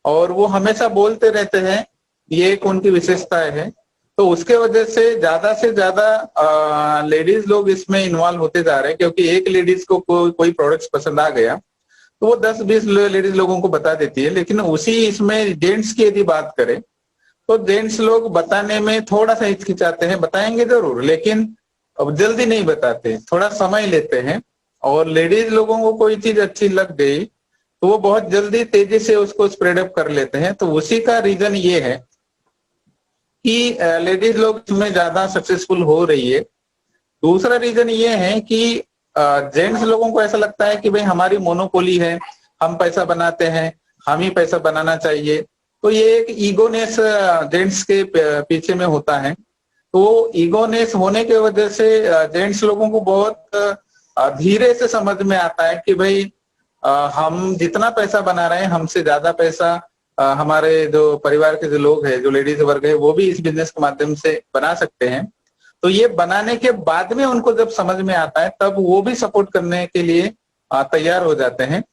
Speaker 2: और वो हमेशा बोलते रहते हैं। ये एक उनकी विशेषताएं है। तो उसके वजह से ज्यादा लेडीज लोग इसमें इन्वॉल्व होते जा रहे हैं, क्योंकि एक लेडीज को कोई प्रोडक्ट्स पसंद आ गया तो वो 10-20 लेडीज लोगों को बता देती है। लेकिन उसी इसमें जेंट्स की यदि बात करें तो जेंट्स लोग बताने में थोड़ा सा हिचकिचाते हैं। बताएंगे जरूर लेकिन अब जल्दी नहीं बताते, थोड़ा समय लेते हैं। और लेडीज लोगों को कोई चीज अच्छी लग गई तो वो बहुत जल्दी तेजी से उसको स्प्रेड अप कर लेते हैं। तो उसी का रीजन ये है कि लेडीज लोग इसमें ज्यादा सक्सेसफुल हो रही है। दूसरा रीजन ये है कि जेंट्स लोगों को ऐसा लगता है कि भाई हमारी मोनोपोली है, हम पैसा बनाते हैं, हम ही पैसा बनाना चाहिए। तो ये एक ईगोनेस जेंट्स के पीछे में होता है। तो ईगोनेस होने की वजह से जेंट्स लोगों को बहुत धीरे से समझ में आता है कि भाई हम जितना पैसा बना रहे हैं हमसे ज्यादा पैसा हमारे जो परिवार के जो लोग हैं, जो लेडीज वर्ग है, वो भी इस बिजनेस के माध्यम से बना सकते हैं। तो ये बनाने के बाद में उनको जब समझ में आता है तब वो भी सपोर्ट करने के लिए तैयार हो जाते हैं।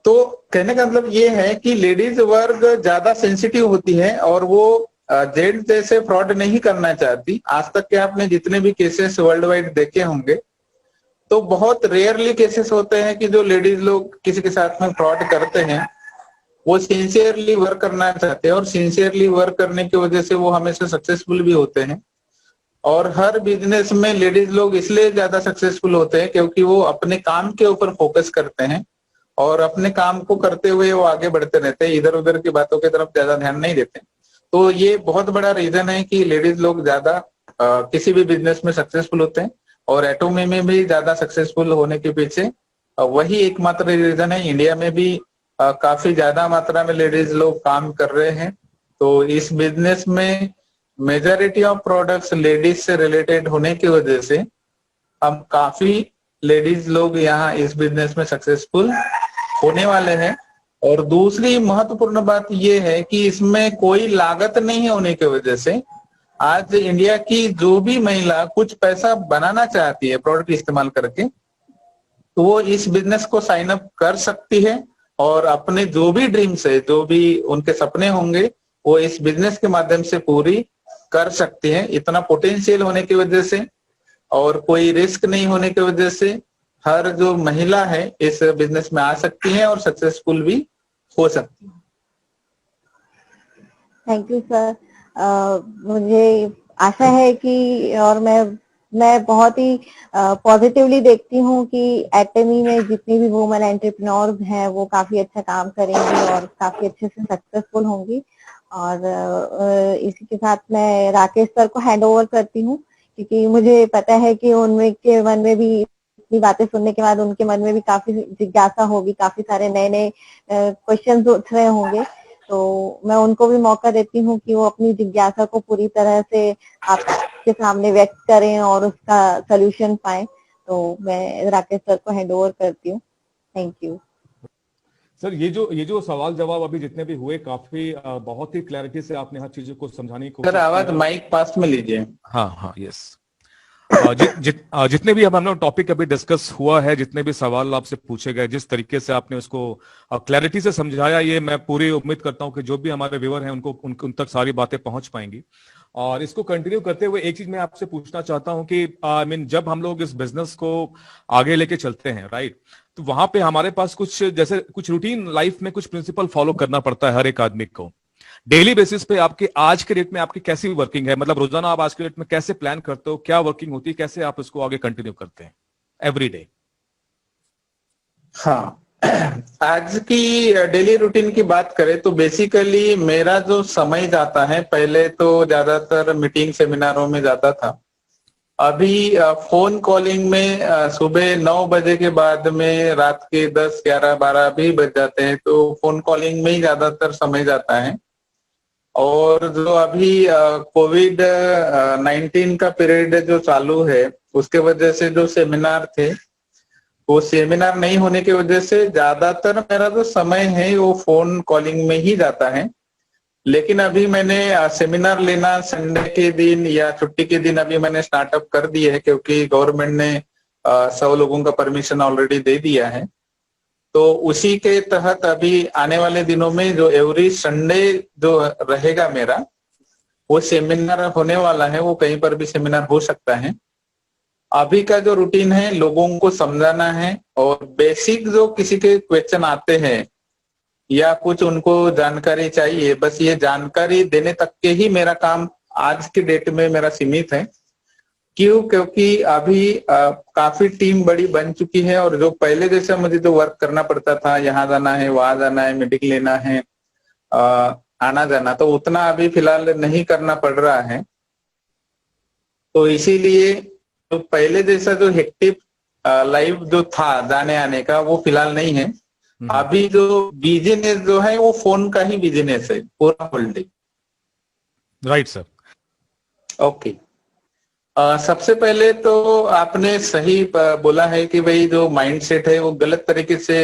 Speaker 2: तो कहने का मतलब ये है कि लेडीज वर्ग ज्यादा सेंसिटिव होती है और वो जेंट्स जैसे फ्रॉड नहीं करना चाहती। आज तक के आपने जितने भी केसेस वर्ल्ड वाइड देखे होंगे तो बहुत रेयरली केसेस होते हैं कि जो लेडीज लोग किसी के साथ में फ्रॉड करते हैं। वो सिंसियरली वर्क करना चाहते हैं और सिंसियरली वर्क करने की वजह से वो हमेशा सक्सेसफुल भी होते हैं। और हर बिजनेस में लेडीज लोग इसलिए ज्यादा सक्सेसफुल होते हैं क्योंकि वो अपने काम के ऊपर फोकस करते हैं और अपने काम को करते हुए वो आगे बढ़ते रहते हैं, इधर उधर की बातों की तरफ ज्यादा ध्यान नहीं देते। तो ये बहुत बड़ा रीजन है कि लेडीज लोग ज्यादा किसी भी बिजनेस में सक्सेसफुल होते हैं और एटॉमी में भी ज्यादा सक्सेसफुल होने के पीछे वही एकमात्र रीजन है। इंडिया में भी काफी ज्यादा मात्रा में लेडीज लोग काम कर रहे हैं। तो इस बिजनेस में मेजॉरिटी ऑफ प्रोडक्ट्स लेडीज से रिलेटेड होने की वजह से हम काफी लेडीज लोग यहाँ इस बिजनेस में सक्सेसफुल होने वाले हैं। और दूसरी महत्वपूर्ण बात ये है कि इसमें कोई लागत नहीं होने की वजह से आज इंडिया की जो भी महिला कुछ पैसा बनाना चाहती है प्रोडक्ट इस्तेमाल करके, तो वो इस बिजनेस को साइन अप कर सकती है और अपने जो भी ड्रीम्स है, जो भी उनके सपने होंगे, वो इस बिजनेस के माध्यम से पूरी कर सकती है। इतना पोटेंशियल होने की वजह से और कोई रिस्क नहीं होने की वजह से हर जो महिला है इस बिजनेस में आ सकती है और सक्सेसफुल भी हो सकती है।
Speaker 3: Thank you sir. मुझे आशा है कि और मैं बहुत ही पॉजिटिवली देखती हूँ कि एटमी में जितनी भी वुमेन एंटरप्रेन्योर्स हैं वो काफी अच्छा काम करेंगी और काफी अच्छे से सक्सेसफुल होंगी। और इसी के साथ मैं राकेश सर को हैंड ओवर करती हूँ, क्योंकि मुझे पता है कि उनमें के मन में भी इतनी बातें सुनने के बाद उनके मन में भी काफी जिज्ञासा होगी, काफी सारे नए नए क्वेश्चंस उठ रहे होंगे। तो मैं उनको भी मौका देती हूँ कि वो अपनी जिज्ञासा को पूरी तरह से आपके सामने व्यक्त करें और उसका सलूशन पाएं। तो मैं राकेश सर को हैंड ओवर करती हूँ। Thank you
Speaker 1: sir. ये जो सवाल जवाब अभी जितने भी हुए, काफी बहुत ही क्लैरिटी से आपने हर चीजों को समझाने की कोशिश
Speaker 2: सर आवाज
Speaker 1: की।
Speaker 2: माइक पास में लीजिए।
Speaker 1: हाँ, यस। जितने भी अब हम लोग टॉपिक अभी डिस्कस हुआ है, जितने भी सवाल आपसे पूछे गए, जिस तरीके से आपने उसको क्लैरिटी से समझाया, ये मैं पूरी उम्मीद करता हूं कि जो भी हमारे व्यूअर हैं उनको उन तक सारी बातें पहुंच पाएंगी। और इसको कंटिन्यू करते हुए एक चीज मैं आपसे पूछना चाहता हूं कि आई मीन जब हम लोग इस बिजनेस को आगे लेके चलते हैं, राइट, तो वहां पे हमारे पास कुछ रूटीन लाइफ में कुछ प्रिंसिपल फॉलो करना पड़ता है हर एक आदमी को। डेली बेसिस पे आपके आज के डेट में आपकी कैसी वर्किंग है? मतलब रोजाना आप आज के डेट में कैसे प्लान करते हो, क्या वर्किंग होती है, कैसे आप इसको आगे कंटिन्यू करते हैं एवरी डे?
Speaker 2: हाँ, आज की डेली रूटीन की बात करें तो बेसिकली मेरा जो समय जाता है, पहले तो ज्यादातर मीटिंग सेमिनारों में जाता था। अभी फोन कॉलिंग में सुबह 9 बजे के बाद में रात के 10, 11, 12 भी बज जाते हैं, तो फोन कॉलिंग में ही ज्यादातर समय जाता है। और जो अभी कोविड 19 का पीरियड जो चालू है, उसके वजह से जो सेमिनार थे, वो सेमिनार नहीं होने की वजह से ज्यादातर मेरा जो समय है वो फोन कॉलिंग में ही जाता है। लेकिन अभी मैंने सेमिनार लेना संडे के दिन या छुट्टी के दिन अभी मैंने स्टार्टअप कर दिए है, क्योंकि गवर्नमेंट ने 100 लोगों का परमिशन ऑलरेडी दे दिया है। तो उसी के तहत अभी आने वाले दिनों में जो एवरी संडे जो रहेगा मेरा, वो सेमिनार होने वाला है। वो कहीं पर भी सेमिनार हो सकता है। अभी का जो रूटीन है, लोगों को समझाना है और बेसिक जो किसी के क्वेश्चन आते हैं या कुछ उनको जानकारी चाहिए, बस ये जानकारी देने तक के ही मेरा काम आज के डेट में मेरा सीमित है। क्यों? क्योंकि अभी काफी टीम बड़ी बन चुकी है और जो पहले जैसे मुझे जो वर्क करना पड़ता था, यहाँ जाना है, वहां जाना है, मीटिंग लेना है, आना जाना, तो उतना अभी फिलहाल नहीं करना पड़ रहा है। तो इसीलिए तो पहले जैसा जो हेक्टिक लाइफ जो था जाने आने का, वो फिलहाल नहीं है। अभी जो बिजनेस जो है वो फोन का ही बिजनेस है पूरा full day.
Speaker 1: Right sir.
Speaker 2: Okay. सबसे पहले तो आपने सही बोला है कि भाई जो माइंडसेट है वो गलत तरीके से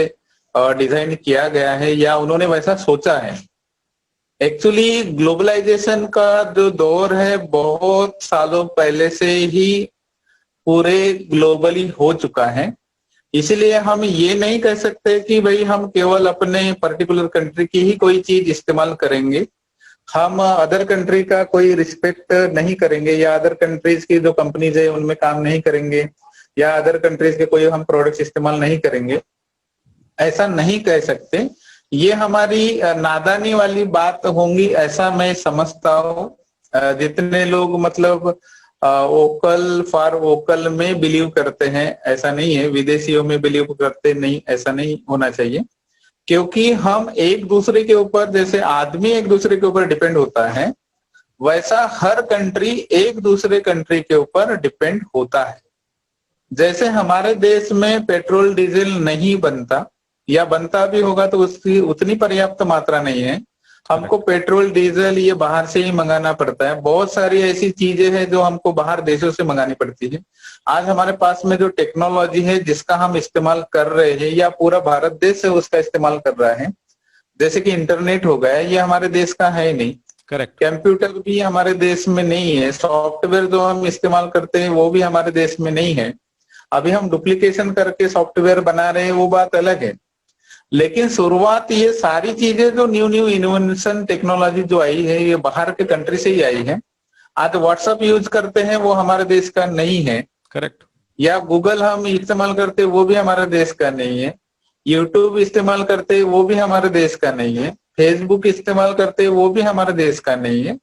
Speaker 2: डिजाइन किया गया है या उन्होंने वैसा सोचा है। एक्चुअली ग्लोबलाइजेशन का जो दौर है बहुत सालों पहले से ही पूरे ग्लोबली हो चुका है। इसलिए हम ये नहीं कह सकते कि भाई हम केवल अपने पर्टिकुलर कंट्री की ही कोई चीज इस्तेमाल करेंगे, हम अदर कंट्री का कोई रिस्पेक्ट नहीं करेंगे या अदर कंट्रीज की जो कंपनीज है उनमें काम नहीं करेंगे या अदर कंट्रीज के कोई हम प्रोडक्ट्स इस्तेमाल नहीं करेंगे, ऐसा नहीं कह सकते। ये हमारी नादानी वाली बात होंगी, ऐसा मैं समझता हूँ। जितने लोग मतलब वोकल फॉर वोकल में बिलीव करते हैं, ऐसा नहीं है। विदेशियों में बिलीव करते नहीं, ऐसा नहीं होना चाहिए। क्योंकि हम एक दूसरे के ऊपर, जैसे आदमी एक दूसरे के ऊपर डिपेंड होता है, वैसा हर कंट्री एक दूसरे कंट्री के ऊपर डिपेंड होता है। जैसे हमारे देश में पेट्रोल डीजल नहीं बनता, या बनता भी होगा तो उसकी उतनी पर्याप्त मात्रा नहीं है। हमको पेट्रोल डीजल ये बाहर से ही मंगाना पड़ता है। बहुत सारी ऐसी चीजें हैं जो हमको बाहर देशों से मंगानी पड़ती है। आज हमारे पास में जो टेक्नोलॉजी है जिसका हम इस्तेमाल कर रहे हैं, या पूरा भारत देश उसका इस्तेमाल कर रहा है, जैसे कि इंटरनेट हो गया, ये हमारे देश का है नहीं।
Speaker 1: करेक्ट।
Speaker 2: कंप्यूटर भी हमारे देश में नहीं है। सॉफ्टवेयर जो हम इस्तेमाल करते हैं वो भी हमारे देश में नहीं है। अभी हम डुप्लीकेशन करके सॉफ्टवेयर बना रहे हैं, वो बात अलग है। लेकिन शुरुआत ये सारी चीजें जो न्यू न्यू इनोवेशन टेक्नोलॉजी जो आई है, ये बाहर के कंट्री से ही आई है। आज व्हाट्सएप यूज करते हैं वो हमारे देश का नहीं है।
Speaker 1: करेक्ट।
Speaker 2: या गूगल हम इस्तेमाल करते हैं वो भी हमारे देश का नहीं है। यूट्यूब इस्तेमाल करते हैं वो भी हमारे देश का नहीं है। फेसबुक इस्तेमाल करते हैं वो भी हमारे देश का नहीं है।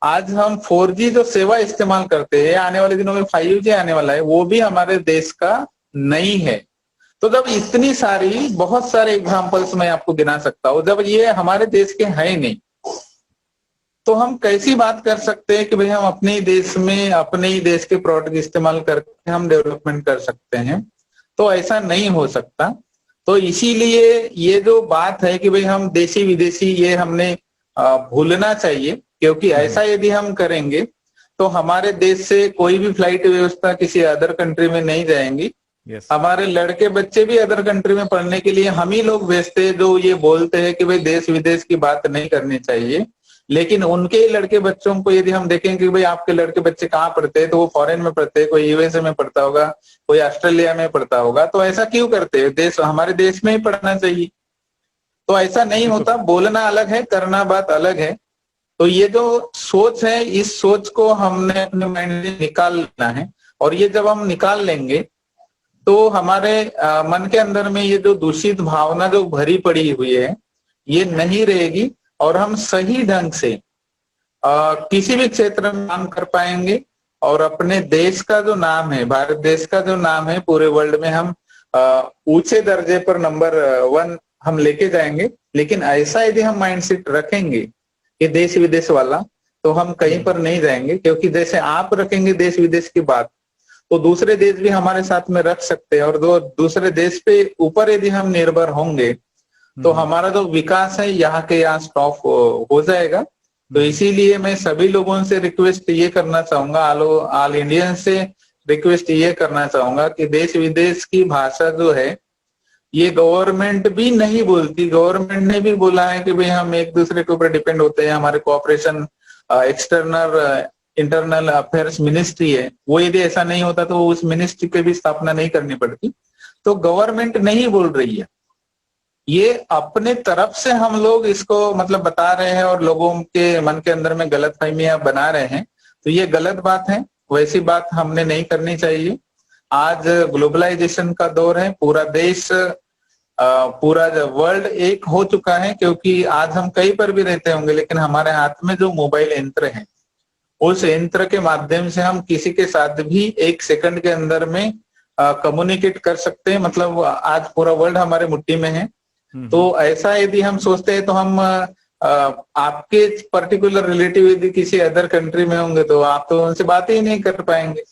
Speaker 2: आज हम 4G जो सेवा इस्तेमाल करते हैं, आने वाले दिनों में 5G आने वाला है, वो भी हमारे देश का नहीं है। तो जब इतनी सारी बहुत सारे एग्जाम्पल्स मैं आपको गिना सकता हूँ, जब ये हमारे देश के हैं नहीं, तो हम कैसी बात कर सकते हैं कि भाई हम अपने देश में अपने ही देश के प्रोडक्ट इस्तेमाल करके हम डेवलपमेंट कर सकते हैं? तो ऐसा नहीं हो सकता। तो इसीलिए ये जो बात है कि भाई हम देशी विदेशी ये हमने भूलना चाहिए, क्योंकि ऐसा यदि हम करेंगे तो हमारे देश से कोई भी फ्लाइट व्यवस्था किसी अदर कंट्री में नहीं जाएंगी। हमारे लड़के बच्चे भी अदर कंट्री में पढ़ने के लिए हम ही लोग भेजते हैं, जो ये बोलते हैं कि भाई देश विदेश की बात नहीं करनी चाहिए। लेकिन उनके लड़के बच्चों को यदि हम देखें कि भाई आपके लड़के बच्चे कहाँ पढ़ते हैं, तो वो फॉरेन में पढ़ते हैं, कोई यूएसए में पढ़ता होगा, कोई ऑस्ट्रेलिया में पढ़ता होगा। तो ऐसा क्यों करते हैं? देश हमारे देश में ही पढ़ना चाहिए। तो ऐसा नहीं होता। बोलना अलग है, करना बात अलग है। तो ये जो सोच है, इस सोच को हमने अपने माइंड से निकाल लेना है। और ये जब हम निकाल लेंगे तो हमारे मन के अंदर में ये जो दूषित भावना जो भरी पड़ी हुई है, ये नहीं रहेगी, और हम सही ढंग से किसी भी क्षेत्र में काम कर पाएंगे। और अपने देश का जो नाम है, भारत देश का जो नाम है, पूरे वर्ल्ड में हम ऊंचे दर्जे पर नंबर 1 हम लेके जाएंगे। लेकिन ऐसा यदि हम माइंडसेट रखेंगे कि देश विदेश वाला, तो हम कहीं पर नहीं जाएंगे। क्योंकि जैसे आप रखेंगे देश विदेश की बात, तो दूसरे देश भी हमारे साथ में रख सकते हैं। और दो दूसरे देश पे ऊपर यदि हम निर्भर होंगे तो हमारा जो विकास है यहाँ के यहाँ स्टॉप हो जाएगा। तो इसीलिए मैं सभी लोगों से रिक्वेस्ट ये करना चाहूंगा, ऑल इंडियन से रिक्वेस्ट ये करना चाहूंगा कि देश विदेश की भाषा जो है ये गवर्नमेंट भी नहीं बोलती। गवर्नमेंट ने भी बोला है कि भाई हम एक दूसरे के ऊपर डिपेंड होते हैं। हमारे cooperation external internal affairs ministry है, वो यदि ऐसा नहीं होता तो उस मिनिस्ट्री की भी स्थापना नहीं करनी पड़ती। तो गवर्नमेंट नहीं बोल रही है, ये अपने तरफ से हम लोग इसको मतलब बता रहे हैं और लोगों के मन के अंदर में गलतफहमियां बना रहे हैं। तो ये गलत बात है, वैसी बात हमने नहीं करनी चाहिए। आज ग्लोबलाइजेशन का दौर है, पूरा देश पूरा वर्ल्ड एक हो चुका है। क्योंकि आज हम कहीं पर भी रहते होंगे, लेकिन हमारे हाथ में जो मोबाइल यंत्र है, उस यंत्र के माध्यम से हम किसी के साथ भी 1 सेकंड के अंदर में कम्युनिकेट कर सकते हैं। मतलब आज पूरा वर्ल्ड हमारे मुट्ठी में है। तो ऐसा यदि हम सोचते हैं तो हम आपके पर्टिकुलर रिलेटिव यदि किसी अदर कंट्री में होंगे तो आप तो उनसे बात ही नहीं कर पाएंगे,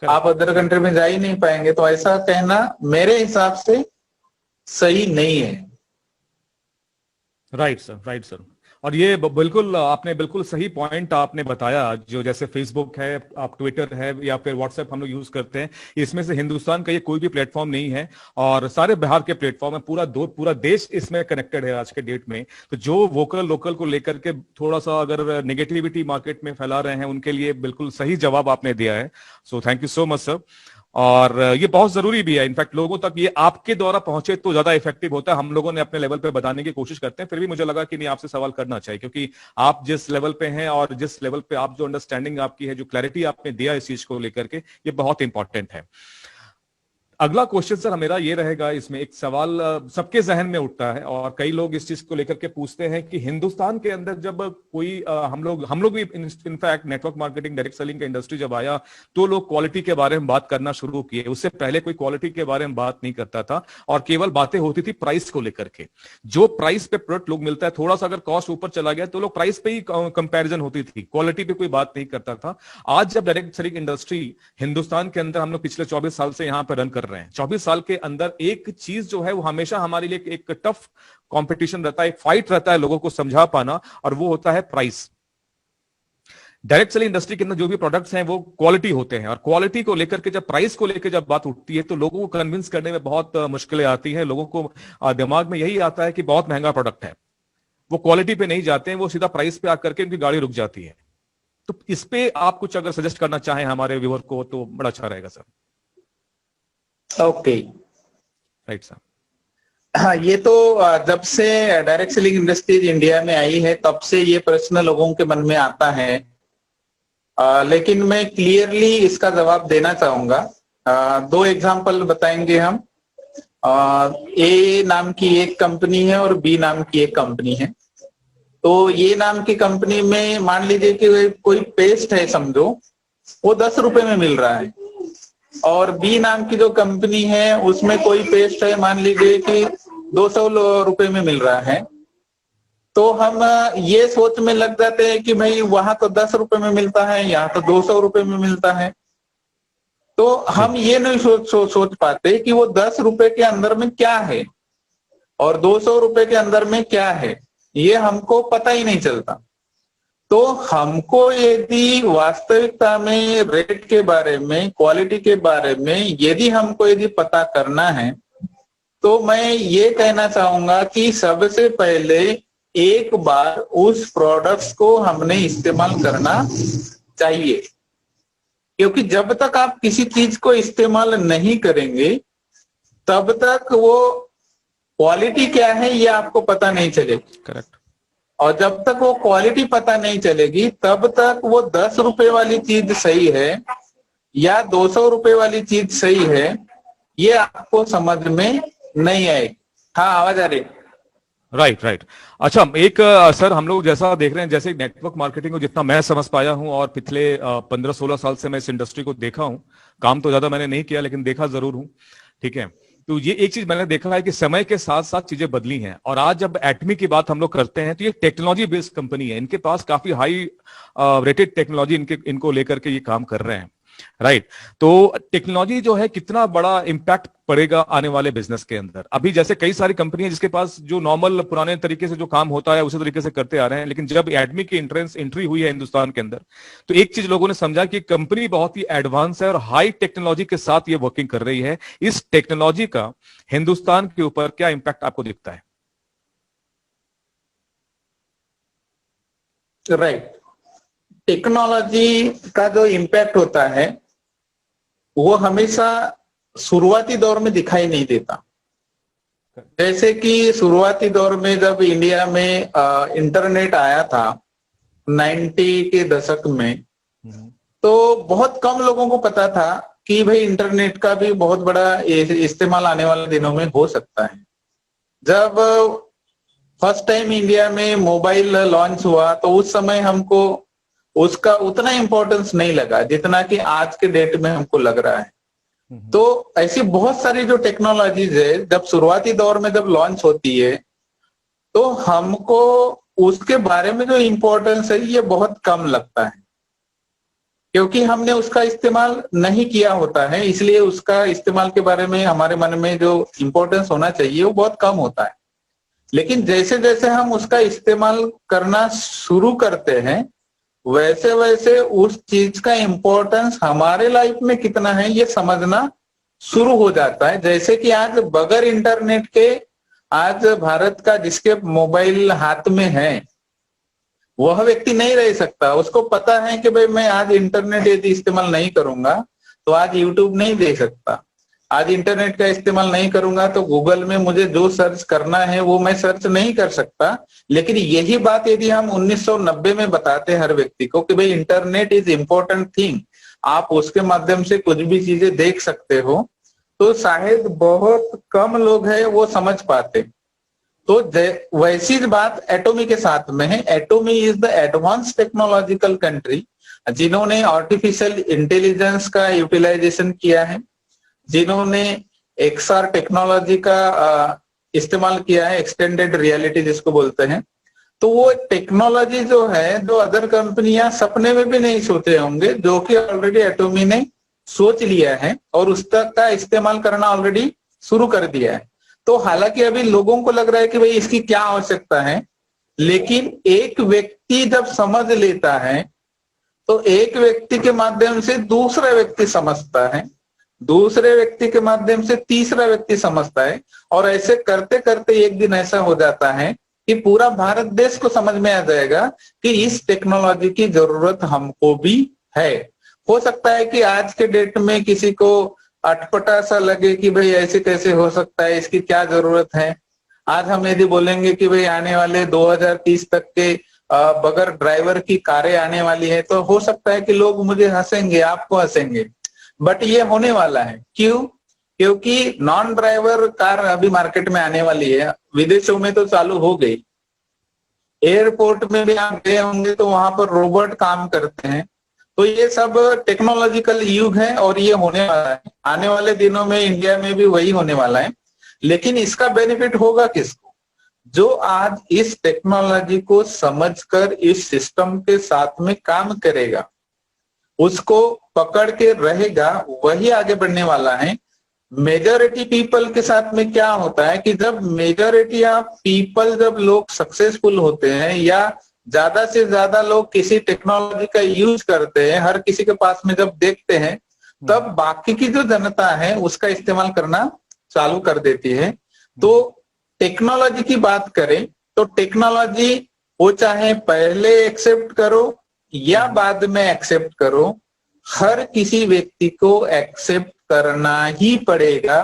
Speaker 2: आप अदर कंट्री में जा ही नहीं पाएंगे। तो ऐसा कहना मेरे हिसाब से सही नहीं है।
Speaker 1: Right sir, right sir. और ये बिल्कुल आपने बिल्कुल सही पॉइंट आपने बताया। जो जैसे फेसबुक है, आप ट्विटर है, या फिर व्हाट्सएप हम लोग यूज करते हैं, इसमें से हिंदुस्तान का ये कोई भी प्लेटफॉर्म नहीं है और सारे बिहार के प्लेटफॉर्म है। पूरा देश इसमें कनेक्टेड है आज के डेट में। तो जो वोकल लोकल को लेकर के थोड़ा सा अगर नेगेटिविटी मार्केट में फैला रहे हैं, उनके लिए बिल्कुल सही जवाब आपने दिया है। So thank you so much sir. और ये बहुत जरूरी भी है। इनफैक्ट लोगों तक ये आपके द्वारा पहुंचे तो ज्यादा इफेक्टिव होता है। हम लोगों ने अपने लेवल पे बताने की कोशिश करते हैं, फिर भी मुझे लगा कि नहीं, आपसे सवाल करना चाहिए, क्योंकि आप जिस लेवल पे हैं और जिस लेवल पे आप जो अंडरस्टैंडिंग आपकी है, जो क्लैरिटी आपने दिया इस चीज को लेकर के, ये बहुत इंपॉर्टेंट है। अगला क्वेश्चन सर मेरा ये रहेगा, इसमें एक सवाल सबके जहन में उठता है और कई लोग इस चीज को लेकर के पूछते हैं कि हिंदुस्तान के अंदर जब कोई हम लोग भी in fact network marketing direct selling का इंडस्ट्री जब आया तो लोग क्वालिटी के बारे में बात करना शुरू किए। उससे पहले कोई क्वालिटी के बारे में बात नहीं करता था और केवल बातें होती थी प्राइस को लेकर के। जो प्राइस पे प्रोडक्ट लोग मिलता है, थोड़ा सा अगर कॉस्ट ऊपर चला गया तो लोग प्राइस पे ही कंपैरिजन होती थी, क्वालिटी पे कोई बात नहीं करता था। आज जब डायरेक्ट सेलिंग इंडस्ट्री हिंदुस्तान के अंदर हम लोग पिछले 24 साल से यहां पर रन कर रहे हैं, 24 साल के अंदर एक चीज जो है वो हमेशा हमारे लिए एक टफ कंपटीशन रहता है, एक फाइट रहता है लोगों को समझा पाना, और वो होता है प्राइस। डायरेक्ट सेलिंग इंडस्ट्री के अंदर जो भी प्रोडक्ट्स हैं वो क्वालिटी होते हैं और क्वालिटी को लेकर के जब प्राइस को लेकर जब बात उठती है तो लोगों को कन्विंस करने में बहुत मुश्किलें आती हैं। लोगों को दिमाग में यही आता है कि बहुत महंगा प्रोडक्ट है, वो क्वालिटी पे नहीं जाते हैं, वो सीधा प्राइस पे आकर के उनकी गाड़ी रुक जाती है। तो इस पे आप कुछ अगर सजेस्ट करना चाहें हमारे व्यूअर को तो बड़ा अच्छा रहेगा सर।
Speaker 2: Okay,
Speaker 1: right sir.
Speaker 2: हाँ, ये तो जब से डायरेक्ट सेलिंग इंडस्ट्रीज इंडिया में आई है तब से ये प्रश्न लोगों के मन में आता है, लेकिन मैं क्लियरली इसका जवाब देना चाहूंगा। 2 एग्जांपल बताएंगे हम। ए नाम की एक कंपनी है और बी नाम की एक कंपनी है। तो ये नाम की कंपनी में मान लीजिए कि कोई पेस्ट है समझो, वो 10 रुपए में मिल रहा है, और बी नाम की जो कंपनी है उसमें कोई पेस्ट है मान लीजिए कि 200 रुपए में मिल रहा है। तो हम ये सोच में लग जाते हैं कि भाई वहां तो 10 रुपए में मिलता है, यहाँ तो 200 रुपए में मिलता है। तो हम ये नहीं सोच पाते कि वो 10 रुपए के अंदर में क्या है और 200 रुपए के अंदर में क्या है, ये हमको पता ही नहीं चलता। तो हमको यदि वास्तविकता में रेट के बारे में, क्वालिटी के बारे में यदि पता करना है तो मैं ये कहना चाहूंगा कि सबसे पहले एक बार उस प्रोडक्ट्स को हमने इस्तेमाल करना चाहिए, क्योंकि जब तक आप किसी चीज को इस्तेमाल नहीं करेंगे तब तक वो क्वालिटी क्या है ये आपको पता नहीं चलेगी।
Speaker 1: करेक्ट।
Speaker 2: और जब तक वो क्वालिटी पता नहीं चलेगी तब तक वो 10 रुपए वाली चीज सही है या 200 रुपए वाली चीज सही है ये आपको समझ में नहीं आएगी। हाँ, आवाज आ रही है?
Speaker 1: Right right. अच्छा, एक सर हम लोग जैसा देख रहे हैं, जैसे नेटवर्क मार्केटिंग को जितना मैं समझ पाया हूं और पिछले 15-16 साल से मैं इस इंडस्ट्री को देखा हूं, काम तो ज्यादा मैंने नहीं किया लेकिन देखा जरूर हूं, ठीक है। तो ये एक चीज मैंने देखा है कि समय के साथ साथ चीजें बदली हैं और आज जब एटमी की बात हम लोग करते हैं तो ये टेक्नोलॉजी बेस्ड कंपनी है, इनके पास काफी हाई रेटेड टेक्नोलॉजी इनको लेकर के ये काम कर रहे हैं, राइट। तो टेक्नोलॉजी जो है कितना बड़ा इंपैक्ट पड़ेगा आने वाले बिजनेस के अंदर। अभी जैसे कई सारी कंपनियां जिसके पास जो नॉर्मल पुराने तरीके से जो काम होता है उसी तरीके से करते आ रहे हैं, लेकिन जब एडमी की एंट्री हुई है हिंदुस्तान के अंदर तो एक चीज लोगों ने समझा कि कंपनी बहुत ही एडवांस है और हाई टेक्नोलॉजी के साथ ये वर्किंग कर रही है। इस टेक्नोलॉजी का हिंदुस्तान के ऊपर क्या इंपैक्ट आपको दिखता है?
Speaker 2: राइट। टेक्नोलॉजी का जो इम्पैक्ट होता है वो हमेशा शुरुआती दौर में दिखाई नहीं देता। जैसे कि शुरुआती दौर में जब इंडिया में इंटरनेट आया था 90 के दशक में, तो बहुत कम लोगों को पता था कि भाई इंटरनेट का भी बहुत बड़ा इस्तेमाल आने वाले दिनों में हो सकता है। जब फर्स्ट टाइम इंडिया में मोबाइल लॉन्च हुआ तो उस समय हमको उसका उतना इम्पोर्टेंस नहीं लगा जितना कि आज के डेट में हमको लग रहा है। तो ऐसी बहुत सारी जो टेक्नोलॉजीज है जब शुरुआती दौर में जब लॉन्च होती है तो हमको उसके बारे में जो इम्पोर्टेंस है ये बहुत कम लगता है, क्योंकि हमने उसका इस्तेमाल नहीं किया होता है, इसलिए उसका इस्तेमाल के बारे में हमारे मन में जो इम्पोर्टेंस होना चाहिए वो बहुत कम होता है। लेकिन जैसे जैसे हम उसका इस्तेमाल करना शुरू करते हैं वैसे वैसे उस चीज का इम्पोर्टेंस हमारे लाइफ में कितना है ये समझना शुरू हो जाता है। जैसे कि आज बगैर इंटरनेट के आज भारत का जिसके मोबाइल हाथ में है वह व्यक्ति नहीं रह सकता। उसको पता है कि भाई मैं आज इंटरनेट यदि इस्तेमाल नहीं करूंगा तो आज यूट्यूब नहीं देख सकता, आज इंटरनेट का इस्तेमाल नहीं करूंगा तो गूगल में मुझे जो सर्च करना है वो मैं सर्च नहीं कर सकता। लेकिन यही बात यदि हम 1990 में बताते हैं हर व्यक्ति को कि भाई इंटरनेट इज इम्पोर्टेंट थिंग, आप उसके माध्यम से कुछ भी चीजें देख सकते हो, तो शायद बहुत कम लोग हैं वो समझ पाते। तो वैसी बात एटोमी के साथ में है। Atomy is the advance technological country जिन्होंने आर्टिफिशियल इंटेलिजेंस का यूटिलाइजेशन किया है, जिन्होंने एक्सआर टेक्नोलॉजी का इस्तेमाल किया है, एक्सटेंडेड रियलिटी जिसको बोलते हैं। तो वो टेक्नोलॉजी जो है, जो अदर कंपनियां सपने में भी नहीं सोचे होंगे, जो कि ऑलरेडी एटोमी ने सोच लिया है और उसका इस्तेमाल करना ऑलरेडी शुरू कर दिया है। तो हालांकि अभी लोगों को लग रहा है कि भाई इसकी क्या आवश्यकता है, लेकिन एक व्यक्ति जब समझ लेता है तो एक व्यक्ति के माध्यम से दूसरा व्यक्ति समझता है, दूसरे व्यक्ति के माध्यम से तीसरा व्यक्ति समझता है, और ऐसे करते करते एक दिन ऐसा हो जाता है कि पूरा भारत देश को समझ में आ जाएगा कि इस टेक्नोलॉजी की जरूरत हमको भी है। हो सकता है कि आज के डेट में किसी को अटपटा सा लगे कि भाई ऐसे कैसे हो सकता है, इसकी क्या जरूरत है। आज हम यदि बोलेंगे कि भाई आने वाले 2030 तक के बगैर ड्राइवर की कारें आने वाली है, तो हो सकता है कि लोग मुझे हंसेंगे, आपको हंसेंगे, बट ये होने वाला है। क्यों? क्योंकि नॉन ड्राइवर कार अभी मार्केट में आने वाली है, विदेशों में तो चालू हो गई। एयरपोर्ट में भी आप गए होंगे तो वहां पर रोबोट काम करते हैं। तो ये सब टेक्नोलॉजिकल युग है और ये होने वाला है। आने वाले दिनों में इंडिया में भी वही होने वाला है। लेकिन इसका बेनिफिट होगा किसको? जो आज इस टेक्नोलॉजी को समझकर इस सिस्टम के साथ में काम करेगा, उसको पकड़ के रहेगा, वही आगे बढ़ने वाला है। मेजॉरिटी पीपल के साथ में क्या होता है कि जब मेजॉरिटी ऑफ पीपल, जब लोग सक्सेसफुल होते हैं या ज्यादा से ज्यादा लोग किसी टेक्नोलॉजी का यूज करते हैं, हर किसी के पास में जब देखते हैं, तब बाकी की जो जनता है उसका इस्तेमाल करना चालू कर देती है। तो टेक्नोलॉजी की बात करें तो टेक्नोलॉजी वो चाहे पहले एक्सेप्ट करो या बाद में एक्सेप्ट करो, हर किसी व्यक्ति को एक्सेप्ट करना ही पड़ेगा।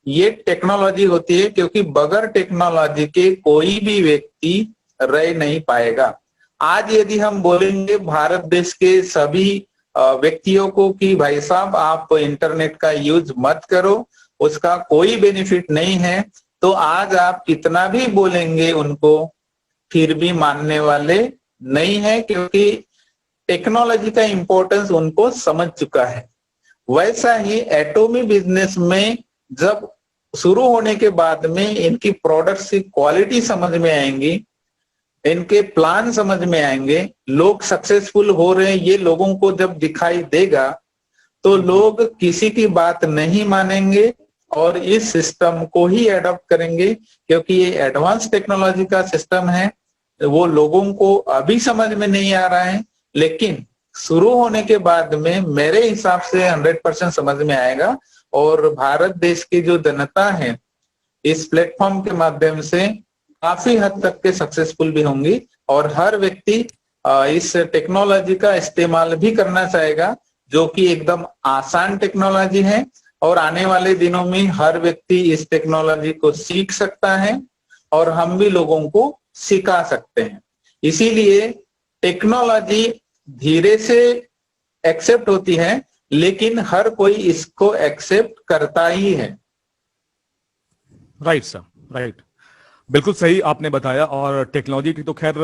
Speaker 2: ये टेक्नोलॉजी होती है, क्योंकि बगैर टेक्नोलॉजी के कोई भी व्यक्ति रह नहीं पाएगा। आज यदि हम बोलेंगे भारत देश के सभी व्यक्तियों को कि भाई साहब आप इंटरनेट का यूज मत करो, उसका कोई बेनिफिट नहीं है, तो आज आप कितना भी बोलेंगे उनको फिर भी मानने वाले नहीं है, क्योंकि टेक्नोलॉजी का इंपॉर्टेंस उनको समझ चुका है। वैसा ही एटोमी बिजनेस में जब शुरू होने के बाद में इनकी प्रोडक्ट्स की क्वालिटी समझ में आएंगी, इनके प्लान समझ में आएंगे, लोग सक्सेसफुल हो रहे हैं ये लोगों को जब दिखाई देगा, तो लोग किसी की बात नहीं मानेंगे और इस सिस्टम को ही एडॉप्ट करेंगे, क्योंकि ये एडवांस टेक्नोलॉजी का सिस्टम है। वो लोगों को अभी समझ में नहीं आ रहा है, लेकिन शुरू होने के बाद में मेरे हिसाब से 100% समझ में आएगा। और भारत देश की जो जनता है इस प्लेटफॉर्म के माध्यम से काफी हद तक के सक्सेसफुल भी होंगी, और हर व्यक्ति इस टेक्नोलॉजी का इस्तेमाल भी करना चाहेगा, जो कि एकदम आसान टेक्नोलॉजी है। और आने वाले दिनों में हर व्यक्ति इस टेक्नोलॉजी को सीख सकता है और हम भी लोगों को सिखा सकते हैं। इसीलिए टेक्नोलॉजी धीरे से एक्सेप्ट होती है, लेकिन हर कोई इसको एक्सेप्ट करता ही है।
Speaker 1: राइट सर, राइट, बिल्कुल सही आपने बताया। और टेक्नोलॉजी की तो खैर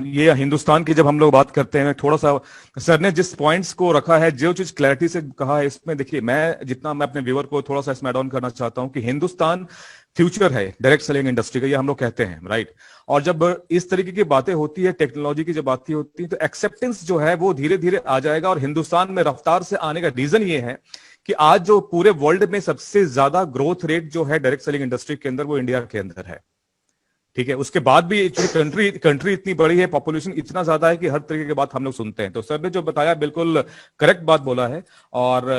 Speaker 1: ये हिंदुस्तान की जब हम लोग बात करते हैं, थोड़ा सा सर ने जिस पॉइंट्स को रखा है, जो चीज क्लैरिटी से कहा है, इसमें देखिए मैं अपने व्यूअर को थोड़ा सा इसमें ऐड ऑन करना चाहता हूं कि हिंदुस्तान फ्यूचर है डायरेक्ट सेलिंग इंडस्ट्री का, ये हम लोग कहते हैं, राइट। और जब इस तरीके की बातें होती है, टेक्नोलॉजी की जब बातें होती है, तो एक्सेप्टेंस जो है वो धीरे धीरे आ जाएगा। और हिंदुस्तान में रफ्तार से आने का रीजन ये है कि आज जो पूरे वर्ल्ड में सबसे ज्यादा ग्रोथ रेट जो है डायरेक्ट सेलिंग इंडस्ट्री के अंदर, वो इंडिया के अंदर है, ठीक है। उसके बाद भी कंट्री इतनी बड़ी है, पॉपुलेशन इतना ज्यादा है कि हर तरीके की बात हम लोग सुनते हैं। तो सर ने जो बताया बिल्कुल करेक्ट बात बोला है। और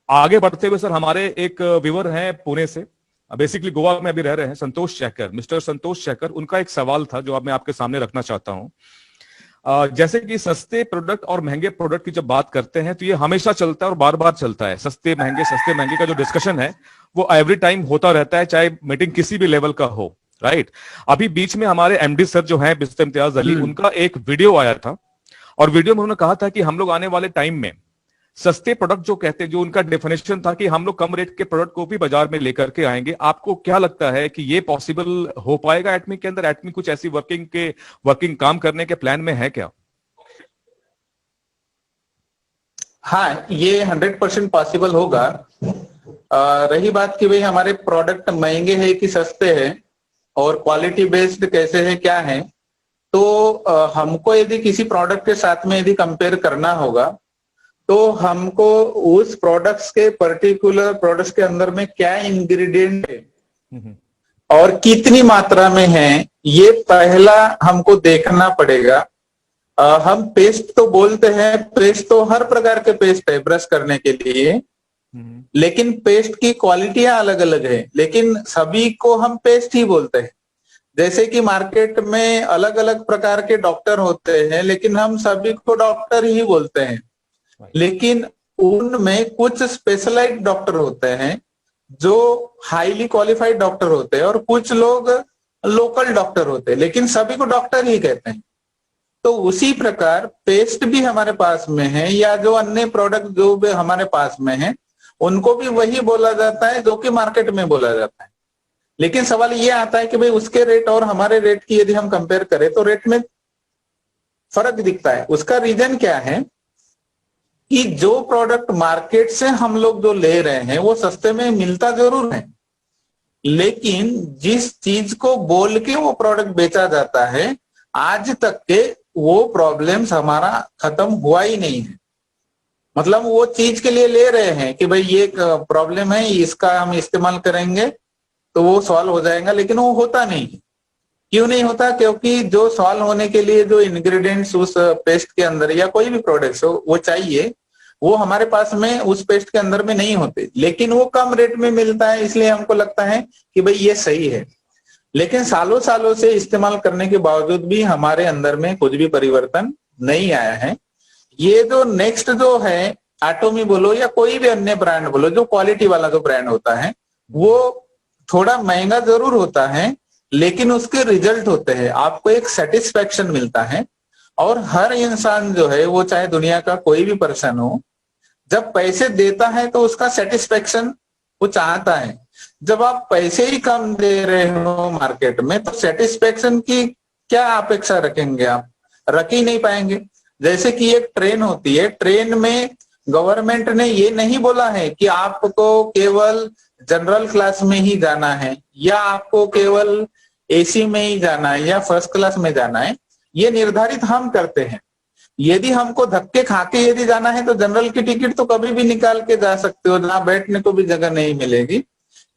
Speaker 1: आगे बढ़ते हुए सर, हमारे एक व्यूअर हैं पुणे से, बेसिकली गोवा में अभी रह रहे हैं, संतोष शेखर, मिस्टर संतोष शेखर। उनका एक सवाल था जो अब मैं आपके सामने रखना चाहता हूं। जैसे कि सस्ते प्रोडक्ट और महंगे प्रोडक्ट की जब बात करते हैं तो ये हमेशा चलता है और बार बार चलता है। सस्ते महंगे का जो डिस्कशन है वो एवरी टाइम होता रहता है, चाहे मीटिंग किसी भी लेवल का हो, राइट। अभी बीच में हमारे एमडी सर जो हैं बिस्तर इम्तियाज अली, उनका एक वीडियो आया था और वीडियो में उन्होंने कहा था कि हम लोग आने वाले टाइम में सस्ते प्रोडक्ट जो कहते हैं, जो उनका डेफिनेशन था कि हम लोग कम रेट के प्रोडक्ट को भी बाजार में लेकर के आएंगे, आपको क्या लगता है कि ये पॉसिबल हो पाएगा एटमी के अंदर? एटमी कुछ ऐसी वर्किंग काम करने के प्लान में है क्या?
Speaker 2: हाँ, ये 100% पॉसिबल होगा। रही बात कि भाई हमारे प्रोडक्ट महंगे हैं कि सस्ते हैं और क्वालिटी बेस्ड कैसे है क्या है, तो हमको यदि किसी प्रोडक्ट के साथ में यदि कंपेयर करना होगा तो हमको उस प्रोडक्ट्स के पर्टिकुलर प्रोडक्ट्स के अंदर में क्या इंग्रेडिएंट है और कितनी मात्रा में है, ये पहला हमको देखना पड़ेगा। हम पेस्ट तो बोलते हैं, पेस्ट तो हर प्रकार के पेस्ट है ब्रश करने के लिए, लेकिन पेस्ट की क्वालिटियां अलग अलग है, लेकिन सभी को हम पेस्ट ही बोलते हैं। जैसे कि मार्केट में अलग अलग प्रकार के डॉक्टर होते हैं, लेकिन हम सभी को डॉक्टर ही बोलते हैं। लेकिन उनमें कुछ स्पेशलाइज्ड डॉक्टर होते हैं जो हाईली क्वालिफाइड डॉक्टर होते हैं और कुछ लोग लोकल डॉक्टर होते हैं, लेकिन सभी को डॉक्टर ही कहते हैं। तो उसी प्रकार पेस्ट भी हमारे पास में है या जो अन्य प्रोडक्ट जो भी हमारे पास में है, उनको भी वही बोला जाता है जो कि मार्केट में बोला जाता है। लेकिन सवाल ये आता है कि भाई उसके रेट और हमारे रेट की यदि हम कंपेयर करें तो रेट में फर्क दिखता है। उसका रीजन क्या है कि जो प्रोडक्ट मार्केट से हम लोग जो ले रहे हैं वो सस्ते में मिलता जरूर है, लेकिन जिस चीज को बोल के वो प्रोडक्ट बेचा जाता है, आज तक के वो प्रॉब्लम्स हमारा खत्म हुआ ही नहीं है। मतलब वो चीज के लिए ले रहे हैं कि भाई ये प्रॉब्लम है, इसका हम इस्तेमाल करेंगे तो वो सॉल्व हो जाएगा, लेकिन वो होता नहीं है। क्यों नहीं होता? क्योंकि जो सॉल्व होने के लिए जो इंग्रेडिएंट्स उस पेस्ट के अंदर या कोई भी प्रोडक्ट्स हो वो चाहिए, वो हमारे पास में उस पेस्ट के अंदर में नहीं होते, लेकिन वो कम रेट में मिलता है, इसलिए हमको लगता है कि भाई ये सही है। लेकिन सालों सालों से इस्तेमाल करने के बावजूद भी हमारे अंदर में कुछ भी परिवर्तन नहीं आया है। ये जो नेक्स्ट जो है एटमी बोलो या कोई भी अन्य ब्रांड बोलो, जो क्वालिटी वाला जो ब्रांड होता है वो थोड़ा महंगा जरूर होता है, लेकिन उसके रिजल्ट होते हैं, आपको एक सेटिस्फेक्शन मिलता है। और हर इंसान जो है वो चाहे दुनिया का कोई भी पर्सन हो, जब पैसे देता है तो उसका सेटिस्फेक्शन वो चाहता है। जब आप पैसे ही कम दे रहे हो मार्केट में तो सेटिस्फेक्शन की क्या अपेक्षा रखेंगे? आप रख ही नहीं पाएंगे। जैसे कि एक ट्रेन होती है, ट्रेन में गवर्नमेंट ने ये नहीं बोला है कि आपको केवल जनरल क्लास में ही जाना है या आपको केवल एसी में ही जाना है या फर्स्ट क्लास में जाना है, ये निर्धारित हम करते हैं। यदि हमको धक्के खाके यदि जाना है तो जनरल की टिकट तो कभी भी निकाल के जा सकते हो, जहां बैठने को भी जगह नहीं मिलेगी।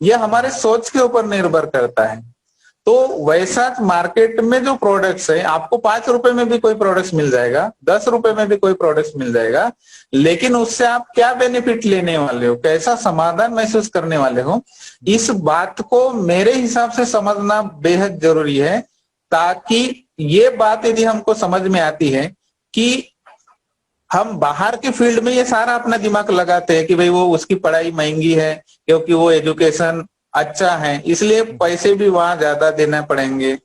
Speaker 2: यह हमारे सोच के ऊपर निर्भर करता है। तो वैसा मार्केट में जो प्रोडक्ट्स है, आपको 5 रुपए में भी कोई प्रोडक्ट्स मिल जाएगा, 10 रुपए में भी कोई प्रोडक्ट्स मिल जाएगा, लेकिन उससे आप क्या बेनिफिट लेने वाले हो, कैसा समाधान महसूस करने वाले हो, इस बात को मेरे हिसाब से समझना बेहद जरूरी है। ताकि ये बात यदि हमको समझ में आती है कि हम बाहर के फील्ड में ये सारा अपना दिमाग लगाते हैं कि भाई वो उसकी पढ़ाई महंगी है क्योंकि वो एजुकेशन अच्छा है, इसलिए पैसे भी वहां ज्यादा देना पड़ेंगे,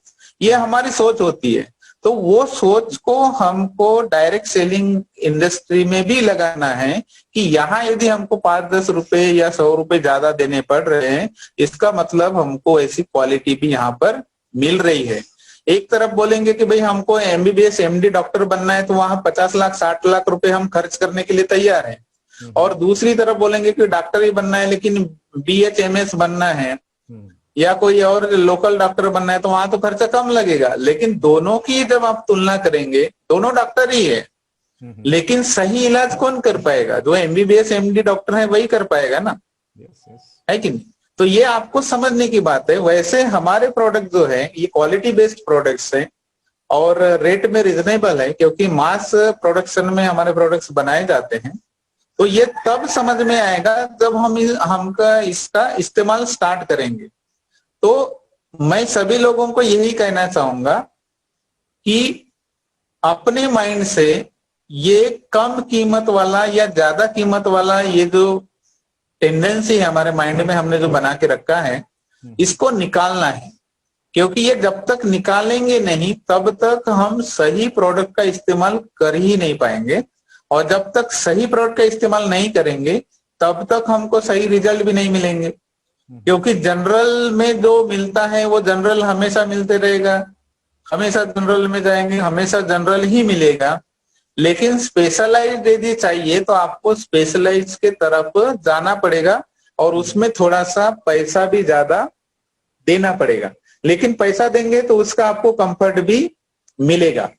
Speaker 2: ये हमारी सोच होती है। तो वो सोच को हमको डायरेक्ट सेलिंग इंडस्ट्री में भी लगाना है कि यहाँ यदि हमको 5-10 रुपए या 100 रुपए ज्यादा देने पड़ रहे हैं, इसका मतलब हमको ऐसी क्वालिटी भी यहाँ पर मिल रही है। एक तरफ बोलेंगे कि भाई हमको एमबीबीएस एमडी डॉक्टर बनना है तो वहां 50 लाख 60 लाख रुपए हम खर्च करने के लिए तैयार हैं, और दूसरी तरफ बोलेंगे कि डॉक्टर ही बनना है लेकिन बीएचएमएस बनना है या कोई और लोकल डॉक्टर बनना है तो वहां तो खर्चा कम लगेगा। लेकिन दोनों की जब आप तुलना करेंगे, दोनों डॉक्टर ही है, लेकिन सही इलाज कौन कर पाएगा? जो एमबीबीएस एमडी डॉक्टर है वही कर पाएगा ना, है कि नहीं? तो ये आपको समझने की बात है। वैसे हमारे प्रोडक्ट जो है ये क्वालिटी बेस्ड प्रोडक्ट्स हैं और रेट में रिजनेबल है, क्योंकि मास प्रोडक्शन में हमारे प्रोडक्ट्स बनाए जाते हैं। तो ये तब समझ में आएगा जब हम इसका इस्तेमाल स्टार्ट करेंगे। तो मैं सभी लोगों को यही कहना चाहूंगा कि अपने माइंड से ये कम कीमत वाला या ज्यादा कीमत वाला ये जो टेंडेंसी है हमारे माइंड में हमने जो बना के रखा है, इसको निकालना है। क्योंकि ये जब तक निकालेंगे नहीं तब तक हम सही प्रोडक्ट का इस्तेमाल कर ही नहीं पाएंगे और जब तक सही प्रोडक्ट का इस्तेमाल नहीं करेंगे तब तक हमको सही रिजल्ट भी नहीं मिलेंगे, क्योंकि जनरल में जो मिलता है वो जनरल हमेशा मिलते रहेगा, हमेशा जनरल में जाएंगे हमेशा जनरल ही मिलेगा। लेकिन स्पेशलाइज्ड यदि चाहिए तो आपको स्पेशलाइज्ड के तरफ जाना पड़ेगा और उसमें थोड़ा सा पैसा भी ज्यादा देना पड़ेगा, लेकिन पैसा देंगे तो उसका आपको कंफर्ट भी मिलेगा।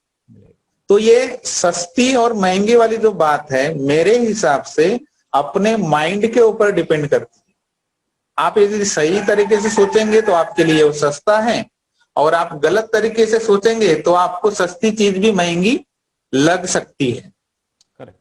Speaker 2: तो ये सस्ती और महंगी वाली जो बात है मेरे हिसाब से अपने माइंड के ऊपर डिपेंड करती है। आप यदि सही तरीके से सोचेंगे तो आपके लिए वो सस्ता है, और आप गलत तरीके से सोचेंगे तो आपको सस्ती चीज भी महंगी लग सकती है।
Speaker 1: करेक्ट,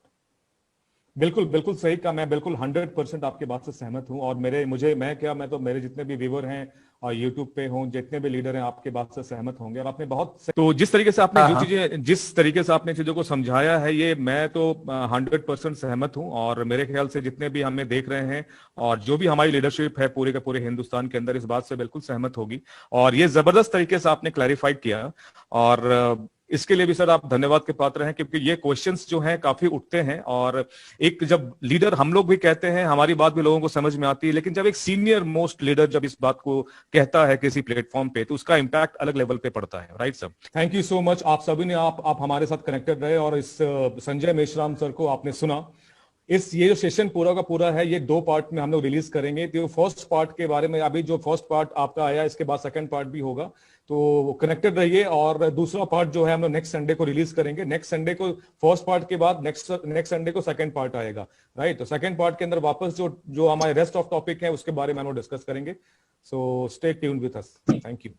Speaker 1: बिल्कुल बिल्कुल सही कहा। मैं बिल्कुल 100% आपकी बात से सहमत हूं। और मैं तो मेरे जितने भी व्यूअर हैं और यूट्यूब पे हों, जितने भी लीडर हैं, आपके बात से सहमत होंगे। और आपने तो जिस तरीके से आपने जिस तरीके से आपने चीजों को समझाया है, ये मैं तो 100% सहमत हूं। और मेरे ख्याल से जितने भी हमें देख रहे हैं और जो भी हमारी लीडरशिप है पूरे के पूरे हिंदुस्तान के अंदर, इस बात से बिल्कुल सहमत होगी। और ये जबरदस्त तरीके से आपने क्लैरिफाइड किया, और इसके लिए भी सर आप धन्यवाद के पात्र हैं, क्योंकि ये क्वेश्चंस जो हैं काफी उठते हैं। और एक जब लीडर, हम लोग भी कहते हैं, हमारी बात भी लोगों को समझ में आती है, लेकिन जब एक सीनियर मोस्ट लीडर जब इस बात को कहता है किसी प्लेटफॉर्म पे, तो उसका इंपैक्ट अलग लेवल पे पड़ता है। Right sir, thank you so much. आप सभी ने आप हमारे साथ कनेक्टेड रहे और इस संजय मेश्राम सर को आपने सुना। ये जो सेशन पूरा का पूरा है, ये 2 पार्ट में हम लोग रिलीज करेंगे। तो फर्स्ट पार्ट के बारे में, अभी जो फर्स्ट पार्ट आपका आया, इसके बाद सेकंड पार्ट भी होगा, तो कनेक्टेड रहिए। और दूसरा पार्ट जो है हम लोग नेक्स्ट संडे को रिलीज करेंगे। नेक्स्ट संडे को फर्स्ट पार्ट के बाद नेक्स्ट संडे को सेकंड पार्ट आएगा। राइट, तो सेकंड पार्ट के अंदर वापस जो हमारे रेस्ट ऑफ टॉपिक है उसके बारे में हम लोग डिस्कस करेंगे। So stay tuned with us. Thank you.